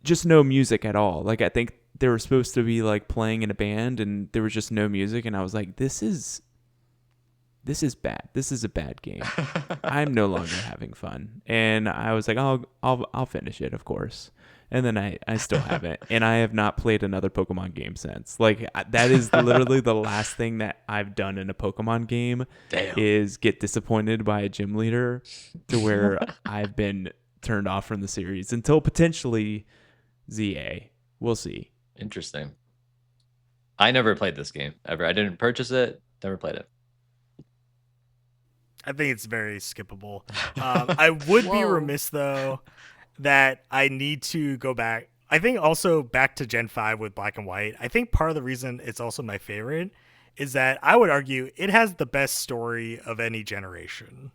just no music at all. Like I think they were supposed to be like playing in a band, and there was just no music, and I was like, this is bad. This is a bad game. I'm no longer having fun. And I was like, I'll finish it, of course. And then I still haven't. And I have not played another Pokemon game since. Like that is literally the last thing that I've done in a Pokemon game. Damn. Is get disappointed by a gym leader to where I've been turned off from the series until potentially Z-A. We'll see. Interesting. I never played this game ever. I didn't purchase it. Never played it. I think it's very skippable. I would be Whoa. remiss, though, that I need to go back. I think also back to Gen 5 with Black and White. I think part of the reason it's also my favorite is that I would argue it has the best story of any generation.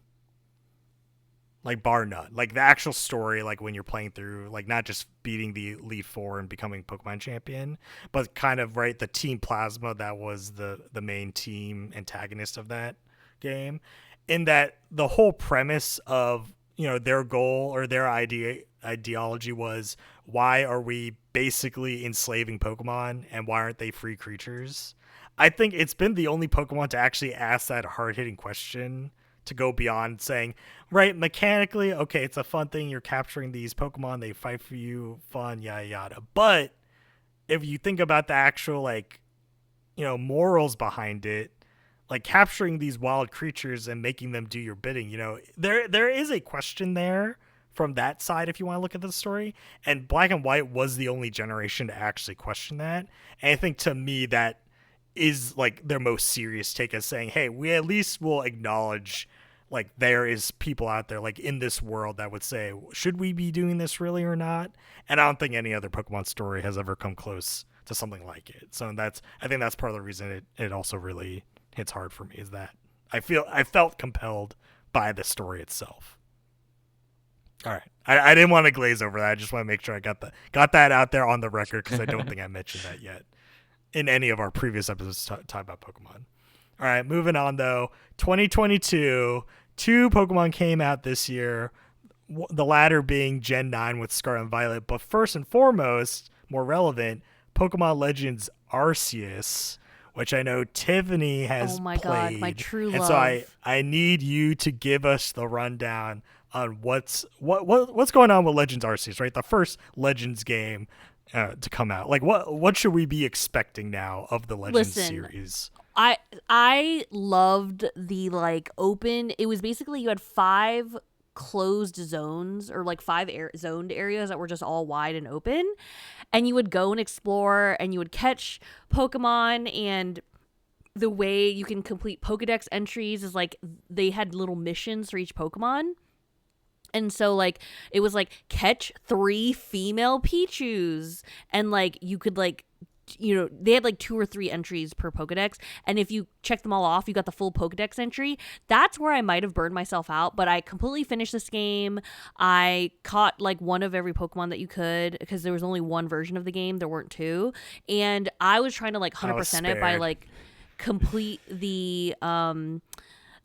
Like, bar none. Like, the actual story, like, when you're playing through, like, not just beating the Elite Four and becoming Pokemon champion, but kind of, right, the Team Plasma that was the main team antagonist of that game. In that the whole premise of, their goal or their ideology was, why are we basically enslaving Pokemon and why aren't they free creatures? I think it's been the only Pokemon to actually ask that hard-hitting question, to go beyond saying, right, mechanically, okay, it's a fun thing, you're capturing these Pokemon, they fight for you, fun, yada yada. But if you think about the actual, like, morals behind it, like capturing these wild creatures and making them do your bidding, there is a question there from that side if you want to look at the story. And Black and White was the only generation to actually question that. And I think to me that is like their most serious take, as saying, hey, we at least will acknowledge like there is people out there like in this world that would say, should we be doing this really or not? And I don't think any other Pokemon story has ever come close to something like it. So I think that's part of the reason it also really hits hard for me, is that I felt compelled by the story itself. All right. I didn't want to glaze over that. I just want to make sure I got that out there on the record, because I don't think I mentioned that yet in any of our previous episodes talking about Pokemon. All right, moving on though. 2022, 2 Pokemon came out this year, the latter being Gen 9 with Scarlet and Violet. But first and foremost, more relevant, Pokemon Legends Arceus, which I know Tiffany has Oh my played. god, my true and love. so I need you to give us the rundown on what's going on with Legends Arceus, right? The first Legends game to come out. Like what should we be expecting now of the Legends series? I loved the like open. It was basically you had 5 closed zones, or like 5 zoned areas that were just all wide and open, and you would go and explore and you would catch Pokemon. And the way you can complete Pokedex entries is like they had little missions for each Pokemon. And so like it was like catch 3 female Pichus, and like you could like, you know, they had like 2 or 3 entries per Pokedex, and if you check them all off, you got the full Pokedex entry. That's where I might have burned myself out, but I completely finished this game. I caught like one of every Pokemon that you could, because there was only one version of the game, there weren't 2, and I was trying to like 100% it by like complete the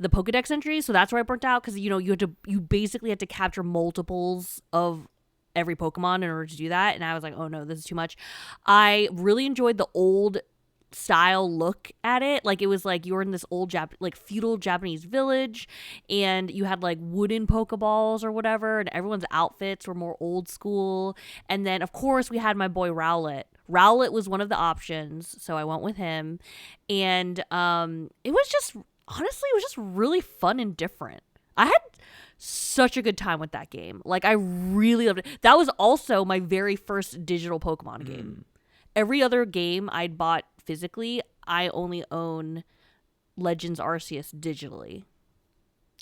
Pokedex entries. So that's where I burnt out, because you know you basically had to capture multiples of every Pokemon in order to do that, and I was like, oh no, this is too much. I really enjoyed the old style look at it. Like it was like you were in this old like feudal Japanese village, and you had like wooden Pokeballs or whatever, and everyone's outfits were more old school. And then of course we had my boy Rowlet. Rowlet was one of the options, so I went with him. And it was just, honestly, it was just really fun and different. I had such a good time with that game. Like I really loved it. That was also my very first digital Pokemon game. Every other game I'd bought physically, I only own Legends Arceus digitally.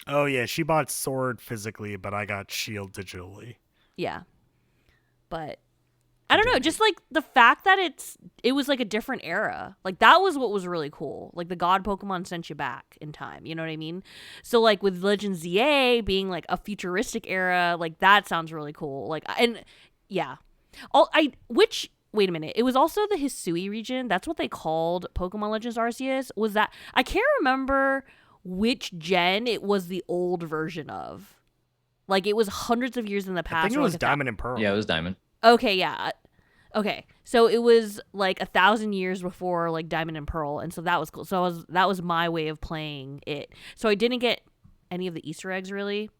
Oh yeah, she bought Sword physically, but I got Shield digitally. Yeah. But I don't know, just like the fact that it was like a different era. Like that was what was really cool. Like the God Pokemon sent you back in time, you know what I mean? So like with Legends Z-A being like a futuristic era, like that sounds really cool. Like, and yeah. Wait a minute. It was also the Hisui region. That's what they called Pokemon Legends Arceus. Was that, I can't remember which gen it was the old version of. Like it was hundreds of years in the past. I think it was Diamond and Pearl. Yeah, it was Diamond. Okay, yeah. Okay. So it was like 1,000 years before like Diamond and Pearl, and so that was cool. So that was my way of playing it. So I didn't get any of the Easter eggs really,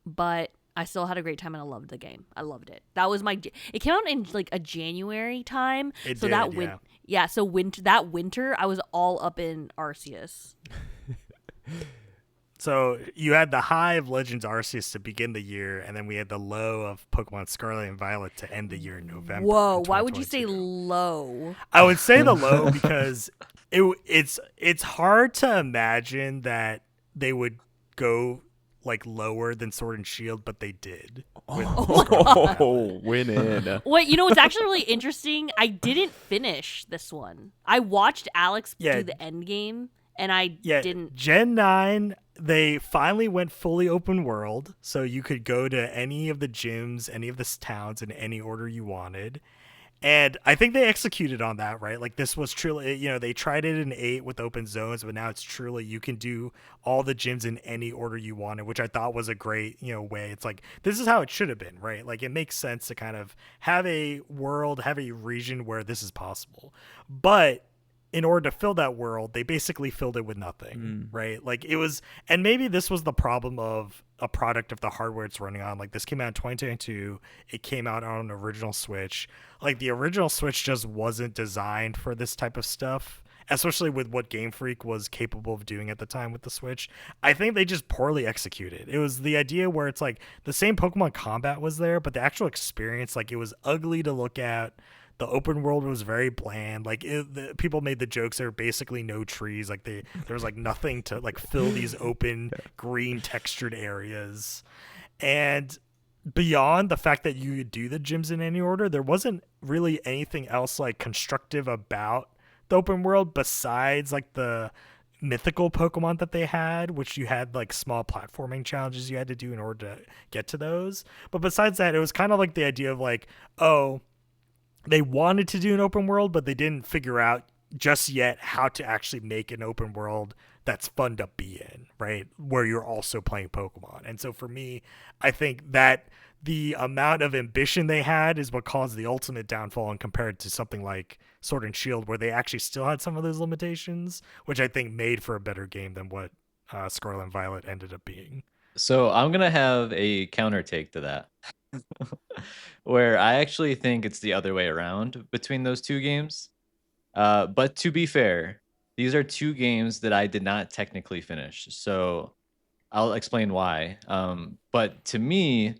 but I still had a great time and I loved the game. I loved it. That was it came out in like a January time. It so did, that yeah. So that winter I was all up in Arceus. So you had the high of Legends Arceus to begin the year, and then we had the low of Pokemon Scarlet and Violet to end the year in November. Whoa, why would you say low? I would say the low because it's hard to imagine that they would go like lower than Sword and Shield, but they did. Oh, win in. Wait, you know what's actually really interesting? I didn't finish this one. I watched Alex do the end game, and I didn't. Gen 9, they finally went fully open world, so you could go to any of the gyms, any of the towns in any order you wanted. And I think they executed on that, right? Like this was truly, you know, they tried it in 8 with open zones, but now it's truly you can do all the gyms in any order you wanted, which I thought was a great, you know, way. It's like, this is how it should have been, right? Like it makes sense to kind of have a world, have a region where this is possible. But in order to fill that world, they basically filled it with nothing, right? Like it was, and maybe this was the problem of a product of the hardware it's running on. Like this came out in 2022. It came out on an original Switch. Like the original Switch just wasn't designed for this type of stuff. especially with what Game Freak was capable of doing at the time with the Switch. I think they just poorly executed. It was the idea where it's like the same Pokemon combat was there, but the actual experience, like, it was ugly to look at. The open world was very bland. Like, people made the jokes there were basically no trees. Like, there was like nothing to like fill these open green textured areas. And beyond the fact that you could do the gyms in any order, there wasn't really anything else like constructive about the open world besides like the mythical Pokemon that they had, which you had like small platforming challenges you had to do in order to get to those. But besides that, it was kind of like the idea of like, oh, they wanted to do an open world, but they didn't figure out just yet how to actually make an open world that's fun to be in, right? Where you're also playing Pokemon. And so for me, I think that the amount of ambition they had is what caused the ultimate downfall, and compared to something like Sword and Shield, where they actually still had some of those limitations, which I think made for a better game than what Scarlet and Violet ended up being. So I'm gonna have a counter take to that, where I actually think it's the other way around between those two games. But to be fair, these are two games that I did not technically finish. So I'll explain why. But to me,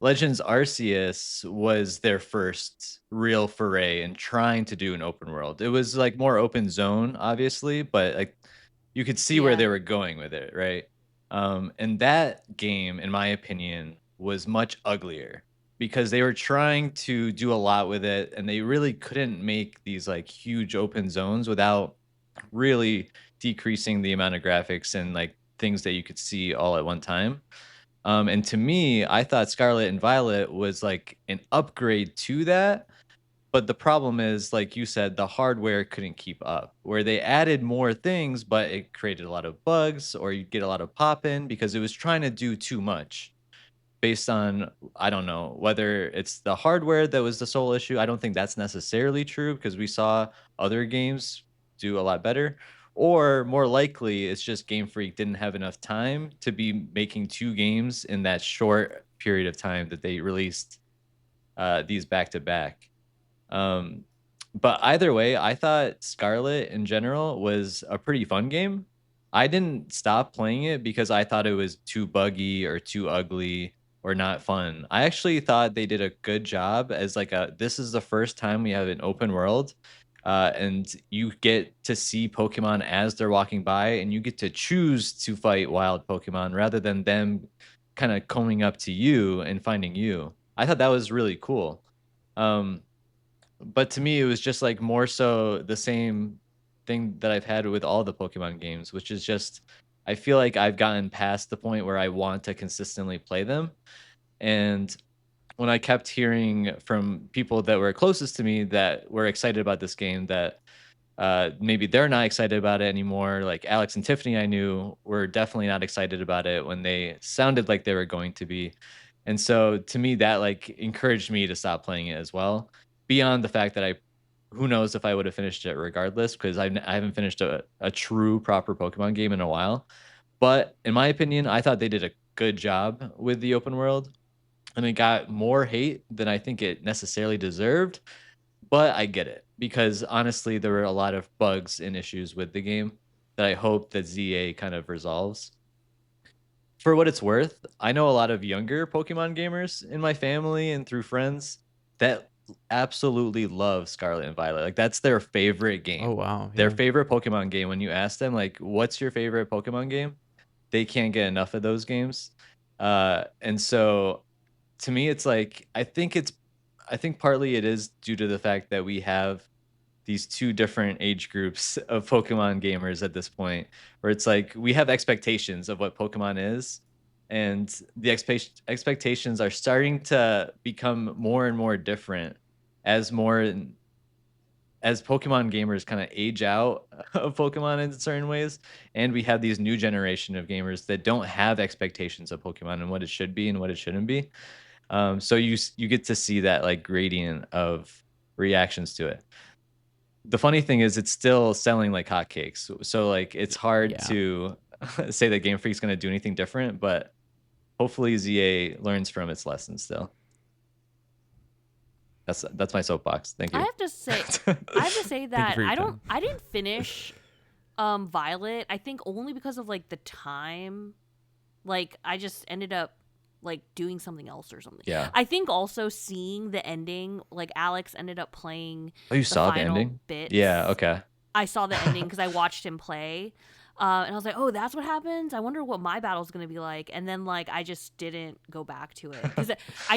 Legends Arceus was their first real foray in trying to do an open world. It was like more open zone, obviously, but like you could see where Yeah. they were going with it, right? And that game, in my opinion, was much uglier because they were trying to do a lot with it, and they really couldn't make these like huge open zones without really decreasing the amount of graphics and like things that you could see all at one time. And to me, I thought Scarlet and Violet was like an upgrade to that. But the problem is, like you said, the hardware couldn't keep up. Where they added more things, but it created a lot of bugs, or you get a lot of pop in because it was trying to do too much based on, I don't know, whether it's the hardware that was the sole issue. I don't think that's necessarily true because we saw other games do a lot better. Or more likely, it's just Game Freak didn't have enough time to be making two games in that short period of time that they released these back to back. Um, but either way, I thought Scarlet in general was a pretty fun game. I didn't stop playing it because I thought it was too buggy or too ugly or not fun. I actually thought they did a good job as like a this is the first time we have an open world. And you get to see Pokemon as they're walking by, and you get to choose to fight wild Pokemon rather than them kind of coming up to you and finding you. I thought that was really cool. Um, but to me, it was just like more so the same thing that I've had with all the Pokemon games, which is just I feel like I've gotten past the point where I want to consistently play them. And when I kept hearing from people that were closest to me that were excited about this game, that maybe they're not excited about it anymore. Like Alex and Tiffany, I knew were definitely not excited about it when they sounded like they were going to be. And so to me, that like encouraged me to stop playing it as well. Beyond the fact that who knows if I would have finished it regardless, because I haven't finished a true proper Pokemon game in a while. But in my opinion, I thought they did a good job with the open world, and it got more hate than I think it necessarily deserved. But I get it because honestly, there were a lot of bugs and issues with the game that I hope that ZA kind of resolves. For what it's worth, I know a lot of younger Pokemon gamers in my family and through friends that absolutely love Scarlet and Violet. Like that's their favorite game. Oh wow, Their yeah. favorite Pokemon game. When you ask them like, "What's your favorite Pokemon game?" They can't get enough of those games. And so to me, it's like I think partly it is due to the fact that we have these two different age groups of Pokemon gamers at this point, where it's like we have expectations of what Pokemon is, and the expectations are starting to become more and more different as as Pokemon gamers kind of age out of Pokemon in certain ways, and we have these new generation of gamers that don't have expectations of Pokemon and what it should be and what it shouldn't be. So you get to see that like gradient of reactions to it. The funny thing is it's still selling like hotcakes. So like it's hard Yeah. to say that Game Freak's going to do anything different, but hopefully ZA learns from its lessons still. That's my soapbox. Thank you. I have to say that for your time. I didn't finish Violet. I think only because of like the time. Like I just ended up like doing something else or something. Yeah. I think also seeing the ending, like Alex ended up playing Oh, you the saw the final ending? bits. Yeah. Okay. I saw the ending because I watched him play. And I was like, oh, that's what happens? I wonder what my battle's going to be like. And then, like, I just didn't go back to it. Because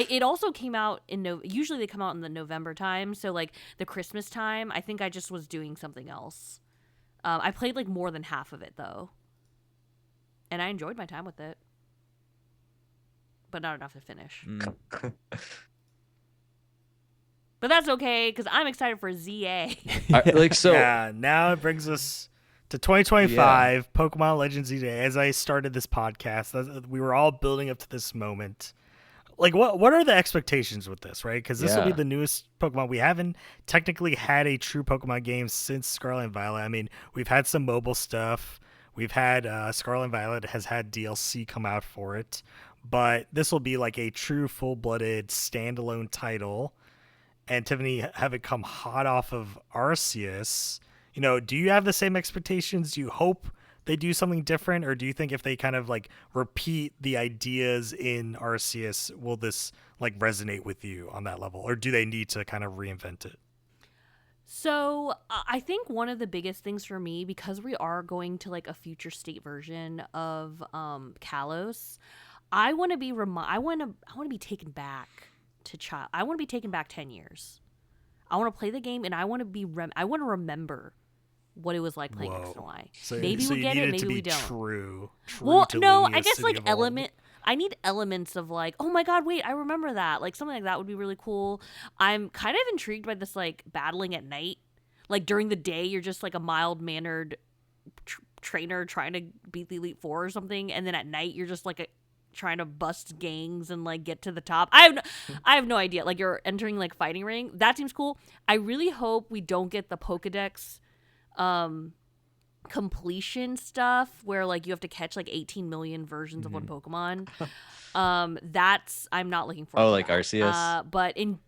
it also came out usually they come out in the November time. So, like, the Christmas time, I think I just was doing something else. I played, like, more than half of it, though. And I enjoyed my time with it. But not enough to finish. But that's okay, because I'm excited for ZA. Yeah, now it brings us to 2025, Pokemon Legends Z-A. As I started this podcast, we were all building up to this moment. Like, what are the expectations with this, right? Because this will be the newest Pokemon. We haven't technically had a true Pokemon game since Scarlet and Violet. I mean, we've had some mobile stuff. We've had Scarlet and Violet has had DLC come out for it. But this will be like a true full-blooded standalone title. And Tiffany, have it come hot off of Arceus. You know, do you have the same expectations? Do you hope they do something different? Or do you think if they kind of like repeat the ideas in Arceus, will this like resonate with you on that level? Or do they need to kind of reinvent it? So I think one of the biggest things for me, because we are going to like a future state version of Kalos, I want to be taken back to child. I want to be taken back 10 years. I want to play the game and I want to I want to remember what it was like playing X and Y. So, maybe we get it, maybe we don't. True Well, to no, Lumia's I guess City like of Old. I need elements of like, oh my god, wait, I remember that. Like something like that would be really cool. I'm kind of intrigued by this like battling at night. Like during the day, you're just like a mild-mannered trainer trying to beat the Elite Four or something, and then at night you're just like trying to bust gangs and like get to the top. I have no idea. Like you're entering like fighting ring. That seems cool. I really hope we don't get the Pokedex completion stuff where like you have to catch like 18 million versions of one Pokemon. That's I'm not looking forward to like that. Arceus? But in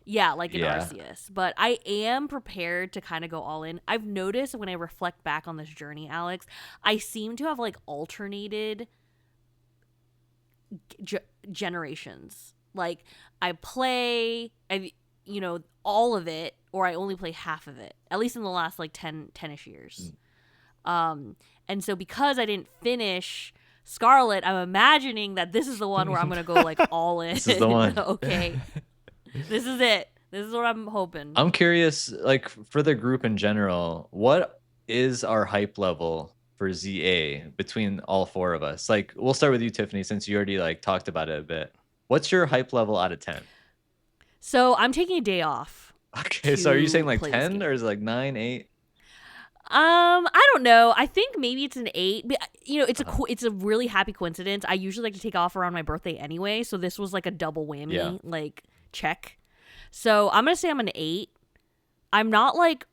Arceus. But I am prepared to kind of go all in. I've noticed when I reflect back on this journey, Alex, I seem to have like alternated generations. Like I play all of it, or I only play half of it, at least in the last like 10-ish years. And so because I didn't finish Scarlet, I'm imagining that this is the one where I'm gonna go like all in. This is the one. Okay, this is it. This is what I'm hoping. I'm curious, like for the group in general, what is our hype level for ZA between all four of us? Like, we'll start with you, Tiffany, since you already like talked about it a bit. What's your hype level out of 10? So I'm taking a day off. Okay, so are you saying like play this 10 game. or is it like 9, 8? I don't know. I think maybe it's an 8. But, it's a really happy coincidence. I usually like to take off around my birthday anyway, so this was like a double whammy, like check. So I'm gonna say I'm an 8. I'm not like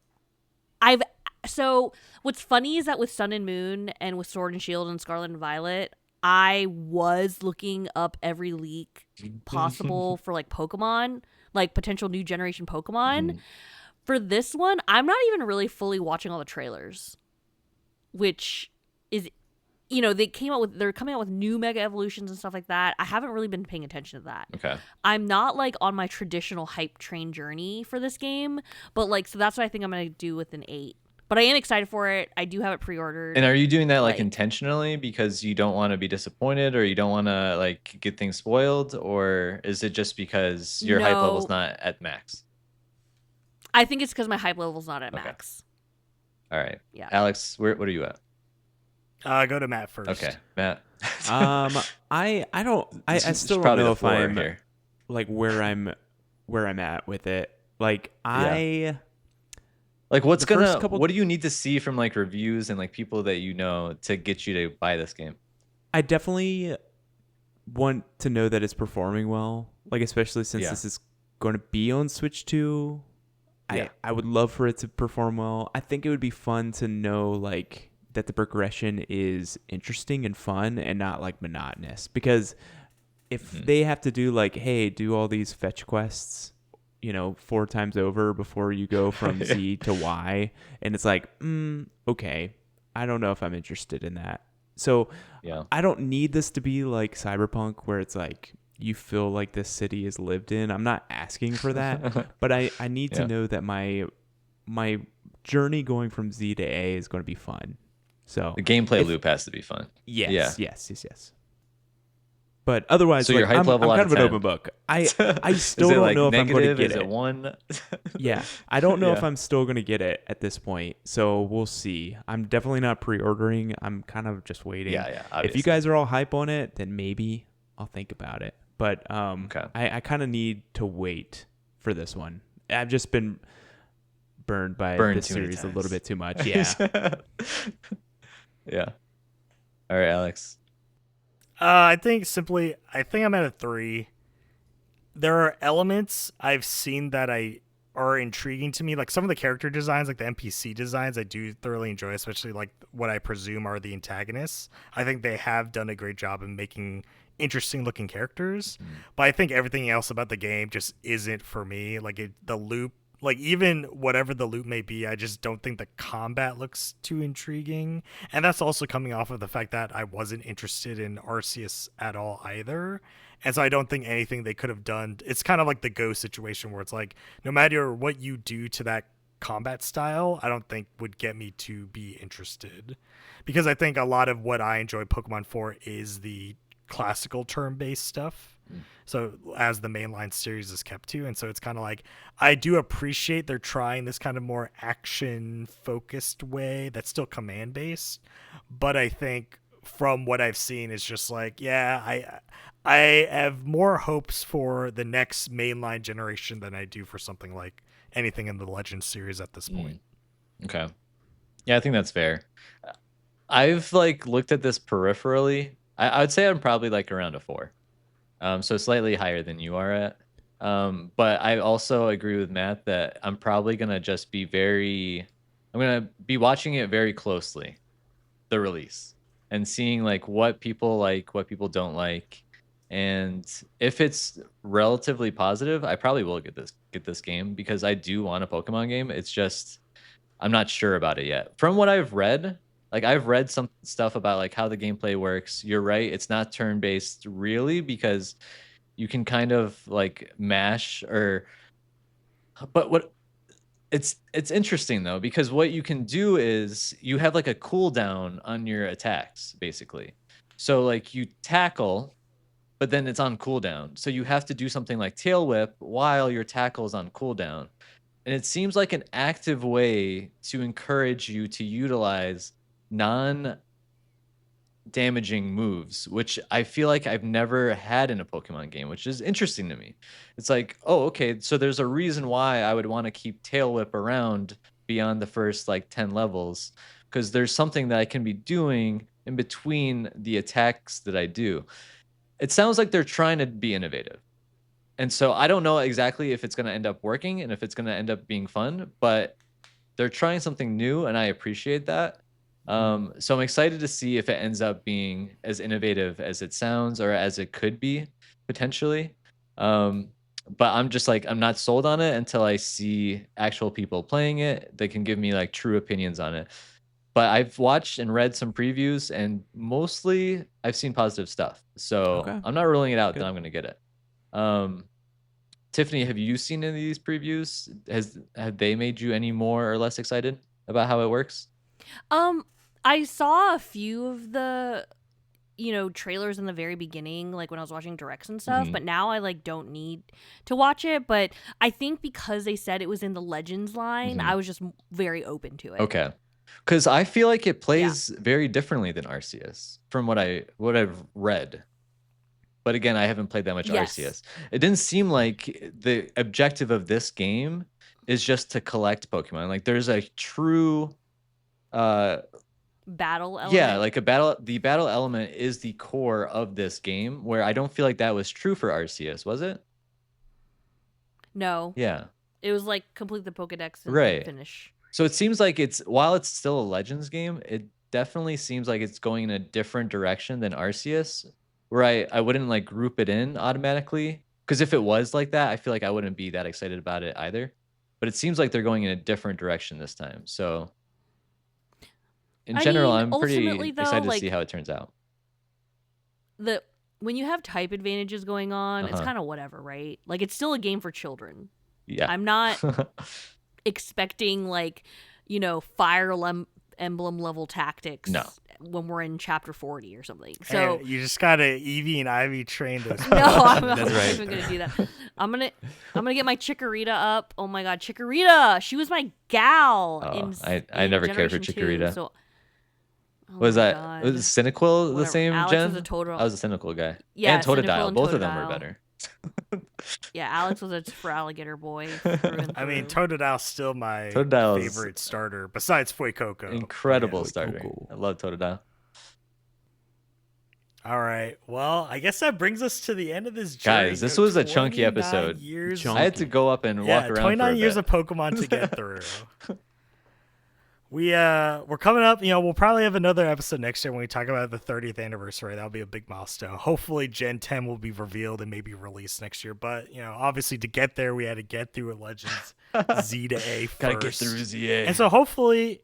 So what's funny is that with Sun and Moon and with Sword and Shield and Scarlet and Violet, I was looking up every leak possible for like Pokemon, like potential new generation Pokemon. For this one, I'm not even really fully watching all the trailers, which is, they're coming out with new Mega Evolutions and stuff like that. I haven't really been paying attention to that. Okay. I'm not like on my traditional hype train journey for this game, but like, so that's what I think I'm going to do with an 8. But I am excited for it. I do have it pre-ordered. And are you doing that like intentionally because you don't want to be disappointed or you don't want to like get things spoiled, or is it just because your hype level's not at max? I think it's because my hype level's not at max. All right. Yeah. Alex, what are you at? Go to Matt first. Okay, Matt. I still don't know if I'm here, like where I'm at with it. Like like what do you need to see from like reviews and like people that you know to get you to buy this game? I definitely want to know that it's performing well, like especially since this is going to be on Switch 2. I would love for it to perform well. I think it would be fun to know like that the progression is interesting and fun and not like monotonous, because if they have to do like, hey, do all these fetch quests, 4 times over before you go from Yeah. Z to Y, and it's like, okay, I don't know if I'm interested in that. So Yeah. I don't need this to be like Cyberpunk, where it's like you feel like this city is lived in. I'm not asking for that, but I need to Yeah. know that my journey going from Z to A is going to be fun. So The gameplay if- loop has to be fun. yes, yes. But otherwise, So your like hype I'm level out kind of of an 10. open book. I still Is it don't like know if I'm going to negative? get Is it. it 1? Yeah, I don't know if Yeah. I'm still going to get it at this point. So we'll see. I'm definitely not pre-ordering. I'm kind of just waiting. Yeah, If you obviously. guys are all hype on it, then maybe I'll think about it. But Okay. I kind of need to wait for this one. I've just been burned by Burned this too many series a times. little bit too much. Yeah. Yeah. All right, Alex. I think I'm at a 3. There are elements I've seen that are intriguing to me. Like some of the character designs, like the NPC designs, I do thoroughly enjoy, especially like what I presume are the antagonists. I think they have done a great job in making interesting looking characters. But I think everything else about the game just isn't for me. The loop, like even whatever the loop may be, I just don't think the combat looks too intriguing. And that's also coming off of the fact that I wasn't interested in Arceus at all either. And so I don't think anything they could have done. It's kind of like the Go situation where it's like no matter what you do to that combat style, I don't think would get me to be interested. Because I think a lot of what I enjoy Pokemon for is the classical turn-based stuff. So as the mainline series is kept to, and so it's kind of like I do appreciate they're trying this kind of more action focused way that's still command based, but I think from what I've seen it's just like I have more hopes for the next mainline generation than I do for something like anything in the Legends series at this point. Okay. Yeah, I think that's fair. I've like looked at this peripherally. I would say I'm probably like around a 4. So slightly higher than you are at. But I also agree with Matt that I'm probably gonna just be I'm gonna be watching it very closely, the release, and seeing like what people like, what people don't like. And if it's relatively positive, I probably will get this game because I do want a Pokemon game. It's just I'm not sure about it yet. From what I've read, like I've read some stuff about like how the gameplay works. You're right, it's not turn-based really because you can kind of like mash but what it's interesting though because what you can do is you have like a cooldown on your attacks basically. So like you tackle but then it's on cooldown. So you have to do something like tail whip while your tackle is on cooldown. And it seems like an active way to encourage you to utilize non damaging moves, which I feel like I've never had in a Pokemon game, which is interesting to me. It's like, oh, okay, so there's a reason why I would want to keep Tail Whip around beyond the first like 10 levels, because there's something that I can be doing in between the attacks that I do. It sounds like they're trying to be innovative. And so I don't know exactly if it's going to end up working and if it's going to end up being fun, but they're trying something new and I appreciate that. So I'm excited to see if it ends up being as innovative as it sounds or as it could be potentially. But I'm just like, I'm not sold on it until I see actual people playing it. They can give me like true opinions on it. But I've watched and read some previews and mostly I've seen positive stuff. So Okay. I'm not ruling it out Good. that I'm going to get it. Tiffany, have you seen any of these previews? Have they made you any more or less excited about how it works? I saw a few of the trailers in the very beginning, like when I was watching directs and stuff, but now I like don't need to watch it. But I think because they said it was in the Legends line, I was just very open to it. Okay. Because I feel like it plays very differently than Arceus from what I've read. But again, I haven't played that much Arceus. It didn't seem like the objective of this game is just to collect Pokemon. Like there's a true battle element. Yeah, like the battle element is the core of this game, where I don't feel like that was true for Arceus, was it? No. Yeah. It was like complete the Pokedex and Right. finish. So it seems like while it's still a Legends game, it definitely seems like it's going in a different direction than Arceus, where I wouldn't like group it in automatically Because if it was like that, I feel like I wouldn't be that excited about it either. But it seems like they're going in a different direction this time. So in I general, mean, I'm ultimately, pretty though, excited to see like how it turns out. when you have type advantages going on, it's Uh-huh. kind of whatever, right? Like, it's still a game for children. Yeah. I'm not expecting like, Fire Emblem level tactics No. when we're in chapter 40 or something. Hey, So you just gotta Eevee and Ivy train those. no, I'm That's not right. even gonna do that. I'm gonna get my Chikorita up. Oh my god, Chikorita! She was my gal. Oh, in I never cared for Generation 2, Chikorita. so, oh Was my that God. was Cynical the Whatever. same Alex gen? was a Totodile. I was a Cynical guy. Yeah, And Cynical Totodile. and Both of them were Totodile. better. Yeah, Alex was a for alligator boy. Through and I mean, through. Totodile's still my Totodile is favorite starter, besides Fuecoco. incredible Yeah. starter. cool. I love Totodile. All right. Well, I guess that brings us to the end of this journey. Guys, this was a chunky 29 episode. Years. Chunky. I had to go up and walk Yeah, around 29 for a years bit. of Pokemon to get through. We're coming up, we'll probably have another episode next year when we talk about the 30th anniversary. That'll be a big milestone. Hopefully Gen 10 will be revealed and maybe released next year, but obviously to get there we had to get through Legends Z-A first. Gotta get through ZA. And so hopefully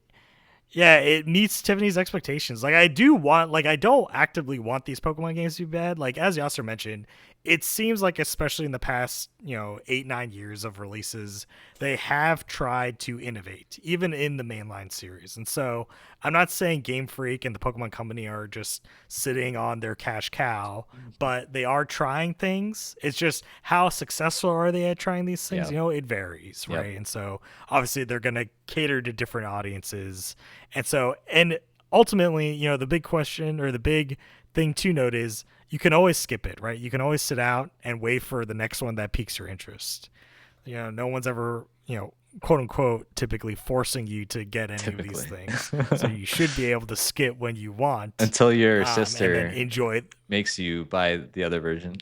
it meets Tiffany's expectations. Like I don't actively want these Pokemon games to be bad. Like as Yasser mentioned, it seems like especially in the past, 8-9 years of releases, they have tried to innovate, even in the mainline series. And so I'm not saying Game Freak and the Pokemon Company are just sitting on their cash cow, but they are trying things. It's just how successful are they at trying these things? Yeah. It varies, Yep. right? And so obviously they're going to cater to different audiences. And ultimately, the big question or the big thing to note is you can always skip it, right? You can always sit out and wait for the next one that piques your interest. No one's ever, quote unquote, typically forcing you to get any of these things. So you should be able to skip when you want. Until your and sister then enjoy. makes you buy the other version.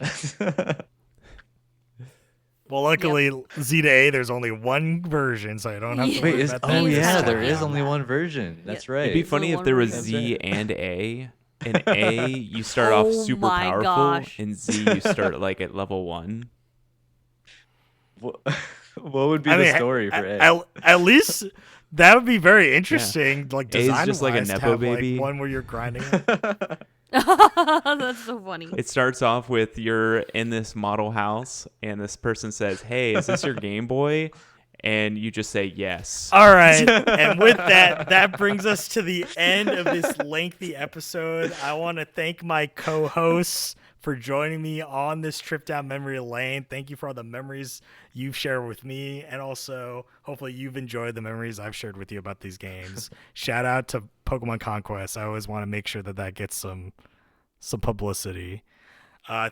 Well, luckily, Z-A, there's only one version, so I don't have to worry about that. Yeah, there is Yeah. only one version. That's right. It'd be So funny if one there was version. Z and A. In A, you start off Oh super my powerful. gosh. In Z, you start like at level 1. What would be the story for A? At least that would be very interesting. Like A is design just like a wise, to Nepo have, baby. Like, one where you're grinding. That's so funny. It starts off with you're in this model house, and this person says, "Hey, is this your Game Boy?" And you just say yes. All right. And with that brings us to the end of this lengthy episode. I want to thank my co-hosts for joining me on this trip down memory lane. Thank you for all the memories you've shared with me. And also, hopefully you've enjoyed the memories I've shared with you about these games. Shout out to Pokemon Conquest. I always want to make sure that gets some publicity.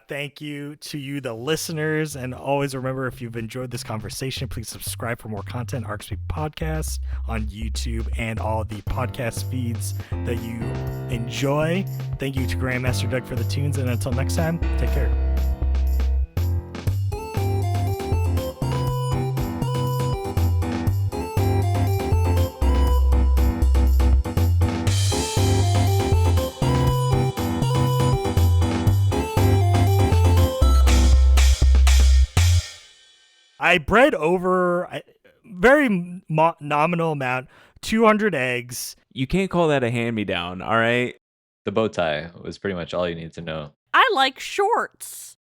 Thank you to you, the listeners. And always remember, if you've enjoyed this conversation, please subscribe for more content, RXP Podcast on YouTube and all the podcast feeds that you enjoy. Thank you to Grandmaster Doug for the tunes. And until next time, take care. I bred over a very nominal amount, 200 eggs. You can't call that a hand-me-down, all right? The bow tie was pretty much all you need to know. I like shorts.